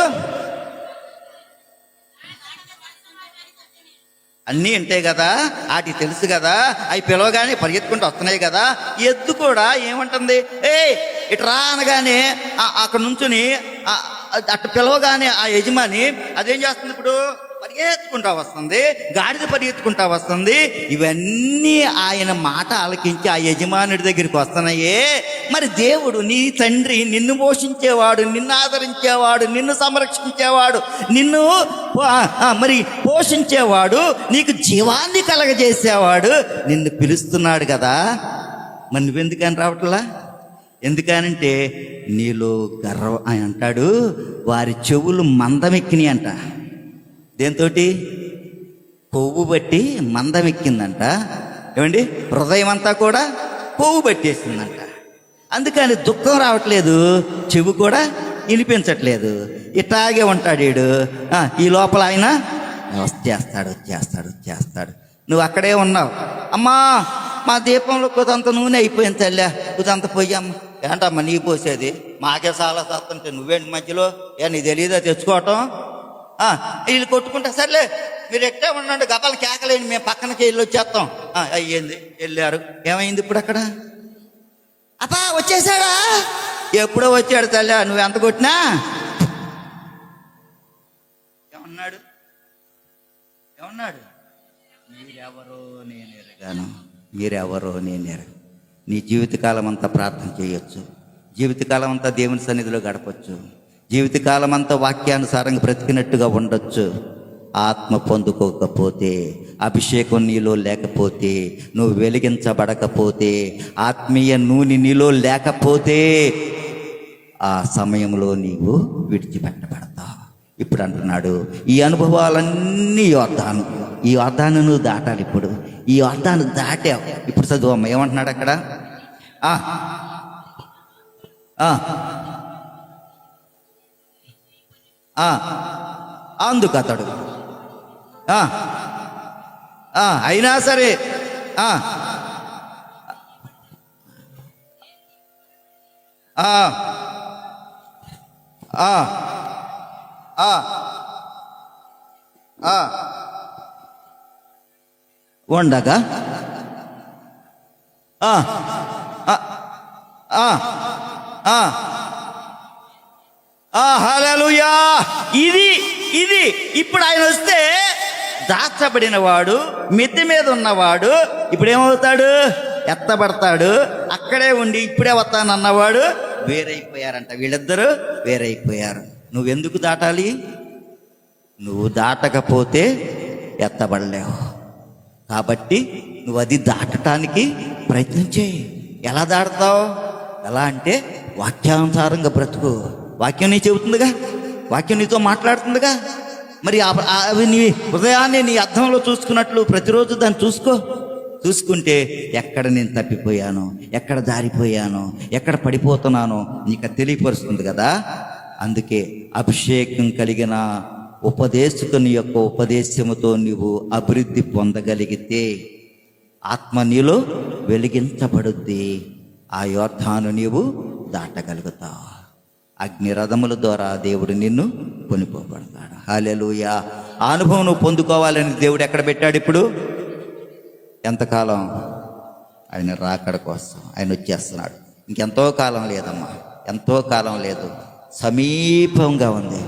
అన్నీ ఉంటాయి కదా, వాటికి తెలుసు కదా, అవి పిలవగానే పరిగెత్తుకుంటూ వస్తున్నాయి కదా. ఎద్దు కూడా ఏమంటుంది? ఇట్రా అనగానే అక్కడ నుంచుని అట్టు పిలవగానే ఆ యజమాని అదేం చేస్తుంది? ఇప్పుడు పరిగెత్తుకుంటా వస్తుంది, గాడిద పరిగెత్తుకుంటా వస్తుంది. ఇవన్నీ ఆయన మాట ఆలకించి ఆ యజమానుడి దగ్గరికి వస్తున్నాయే. మరి దేవుడు నీ తండ్రి నిన్ను పోషించేవాడు, నిన్ను ఆదరించేవాడు, నిన్ను సంరక్షించేవాడు, నిన్ను మరి పోషించేవాడు, నీకు జీవాన్ని కలగజేసేవాడు నిన్ను పిలుస్తున్నాడు కదా. మరి నువ్వెందుకని రావట్లా? ఎందుకనంటే నీలో ఆయన అంటాడు, వారి చెవులు మందమెక్కినాయి అంట. దేంతోటి? కొవ్వు బట్టి మందమెక్కిందంట. ఏమండి? హృదయం అంతా కూడా కొవ్వు పట్టేసిందంట. అందుకని దుఃఖం రావట్లేదు, చెవు కూడా వినిపించట్లేదు. ఇట్లాగే ఉంటాడు వీడు. ఈ లోపల ఆయన వచ్చేస్తాడు వచ్చేస్తాడు వచ్చేస్తాడు. నువ్వు అక్కడే ఉన్నావు. అమ్మా మా దీపంలో కొద్దంత నూనె అయిపోయింది తల్లి, కొద్దంత పొయ్యమ్మ. ఏంటమ్మా నీ పోసేది? మాకే చాలా సత్తుంటే నువ్వేంటి మధ్యలో? నీ తెలీదా తెచ్చుకోవటం? వీళ్ళు కొట్టుకుంటా, సర్లే మీరు ఎట్టే ఉండండి, గబాలు కేకలేండి, మేము పక్కనకి వెళ్ళి వచ్చేస్తాం. అయ్యింది, వెళ్ళారు. ఏమైంది ఇప్పుడు అక్కడ? అప్పా వచ్చేసాడా? ఎప్పుడో వచ్చాడు తల్లి, నువ్వు ఎంత కొట్టినా. ఏమన్నాడు? ఏమన్నాడు? మీరెవరో నేను ఎరగాను, మీరెవరో నేను ఎరగను. నీ జీవితకాలం అంతా ప్రార్థన చేయొచ్చు, జీవితకాలం అంతా దేవుని సన్నిధిలో గడపచ్చు, జీవితకాలం అంతా వాక్యానుసారంగా బ్రతికినట్టుగా ఉండొచ్చు. ఆత్మ పొందుకోకపోతే, అభిషేకం నీలో లేకపోతే, నువ్వు వెలిగించబడకపోతే, ఆత్మీయ నూనె నీలో లేకపోతే ఆ సమయంలో నీవు విడిచిపెట్టబడతావు. ఇప్పుడు అంటున్నాడు, ఈ అనుభవాలన్నీ యోర్దాను, ఈ యోర్దాను నువ్వు దాటాలి. ఇప్పుడు ఈ యోర్దాను దాటావు. ఇప్పుడు చదువు ఏమంటున్నాడు అక్కడ? అందుకు అతడు అయినా సరే ఉండగా హల్లెలూయా. ఇది ఇది ఇప్పుడు ఆయన వస్తే దాచబడిన వాడు, మిద్దె మీద ఉన్నవాడు ఇప్పుడు ఏమవుతాడు? ఎత్తబడతాడు. అక్కడే ఉండి ఇప్పుడే వస్తానన్నవాడు వేరైపోయారంట. వీళ్ళిద్దరూ వేరైపోయారు. నువ్వెందుకు దాటాలి? నువ్వు దాటకపోతే ఎత్తబడలేవు. కాబట్టి నువ్వు అది దాటడానికి ప్రయత్నం చేయి. ఎలా దాటుతావు? ఎలా అంటే వాక్యానుసారంగా బ్రతుకు. వాక్యం నీ చెబుతుందిగా, వాక్యం నీతో మాట్లాడుతుందిగా. మరి అవి నీ హృదయాన్ని నీ అర్థంలో చూసుకున్నట్లు ప్రతిరోజు దాన్ని చూసుకో. చూసుకుంటే ఎక్కడ నేను తప్పిపోయాను, ఎక్కడ జారిపోయాను, ఎక్కడ పడిపోతున్నానో నీకు తెలియపరుస్తుంది కదా. అందుకే అభిషేకం కలిగిన ఉపదేశకుని యొక్క ఉపదేశముతో నీవు అభివృద్ధి పొందగలిగితే ఆత్మ నీలో వెలిగించబడుద్ది. ఆ యోర్దాను నీవు దాటగలుగుతావు. అగ్నిరథముల ద్వారా దేవుడు నిన్ను కొనిపోబడతాడు. హల్లెలూయా. ఆ అనుభవం నువ్వు పొందుకోవాలని దేవుడు ఎక్కడ పెట్టాడు? ఇప్పుడు ఎంతకాలం? ఆయన రాకడ కోసం ఆయన వచ్చేస్తున్నాడు. ఇంకెంతో కాలం లేదమ్మా, ఎంతో కాలం లేదు, సమీపంగా ఉంది.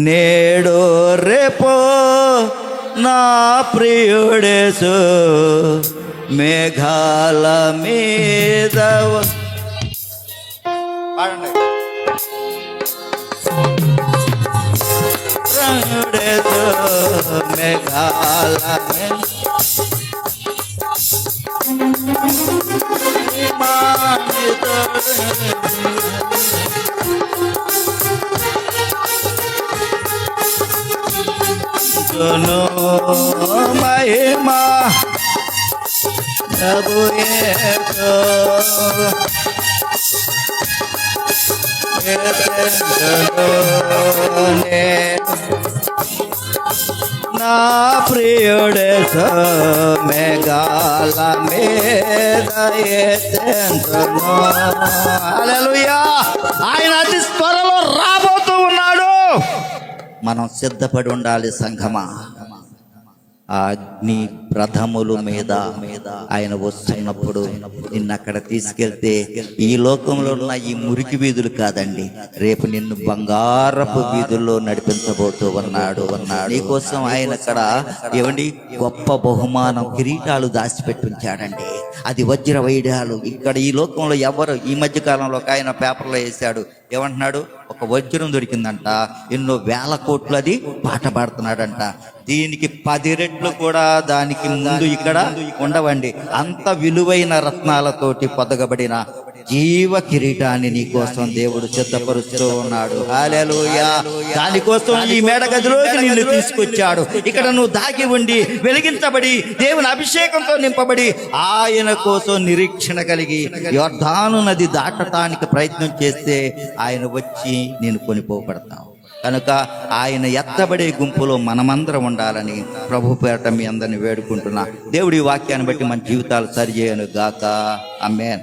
నేడు రేపో నా ప్రియుడేసు మేఘాల మీద పాడండి. ప్రియుడేసు మేఘాల మహిమా ప్రభు నా ప్రియుడే మేఘాల మీద హల్లెలూయా. ఆయన అతి త్వరలో రాబోతూ ఉన్నాడు. మనం సిద్ధపడి ఉండాలి సంఘమా. ఆ అగ్ని రథముల మీద ఆయన వస్తున్నప్పుడు నిన్ను అక్కడ తీసుకెళ్తే ఈ లోకంలో ఉన్న ఈ మురికి వీధులు కాదండి, రేపు నిన్ను బంగారపు వీధుల్లో నడిపించబోతూ ఉన్నాడు. నీకోసం ఆయన అక్కడ ఏమండి గొప్ప బహుమానం కిరీటాలు దాచిపెట్టి ఉంచాడండి. అది వజ్ర వైఢాలు. ఇక్కడ ఈ లోకంలో ఎవరు, ఈ మధ్య కాలంలో ఒక ఆయన పేపర్లో వేశాడు, ఏమంటున్నాడు, ఒక వజ్రం దొరికిందంట, ఎన్నో వేల కోట్లు అది పాట పాడుతున్నాడంట. దీనికి 10 రెట్లు కూడా దానికి ముందు ఇక్కడ ఉండవండి. అంత విలువైన రత్నాలతోటి పొదగబడిన జీవ కిరీటాన్ని నీ కోసం దేవుడు సిద్ధపరుస్తూ ఉన్నాడు. హల్లెలూయా. దానికోసం ఈ మేడ గదిలోకి నిన్ను తీసుకొచ్చాడు. ఇక్కడ నువ్వు దాగి ఉండి వెలిగించబడి దేవుని అభిషేకంతో నింపబడి ఆయన కోసం నిరీక్షణ కలిగి యోర్దాను నది దాటటానికి ప్రయత్నం చేస్తే ఆయన వచ్చి నేను కొనిపోబడతావు. కనుక ఆయన ఎత్తబడే గుంపులో మనమందరం ఉండాలని ప్రభు పేరట మీ అందరిని వేడుకుంటున్నా. దేవుడి వాక్యాన్ని బట్టి మన జీవితాలు సరిచేయను గాక. ఆమేన్.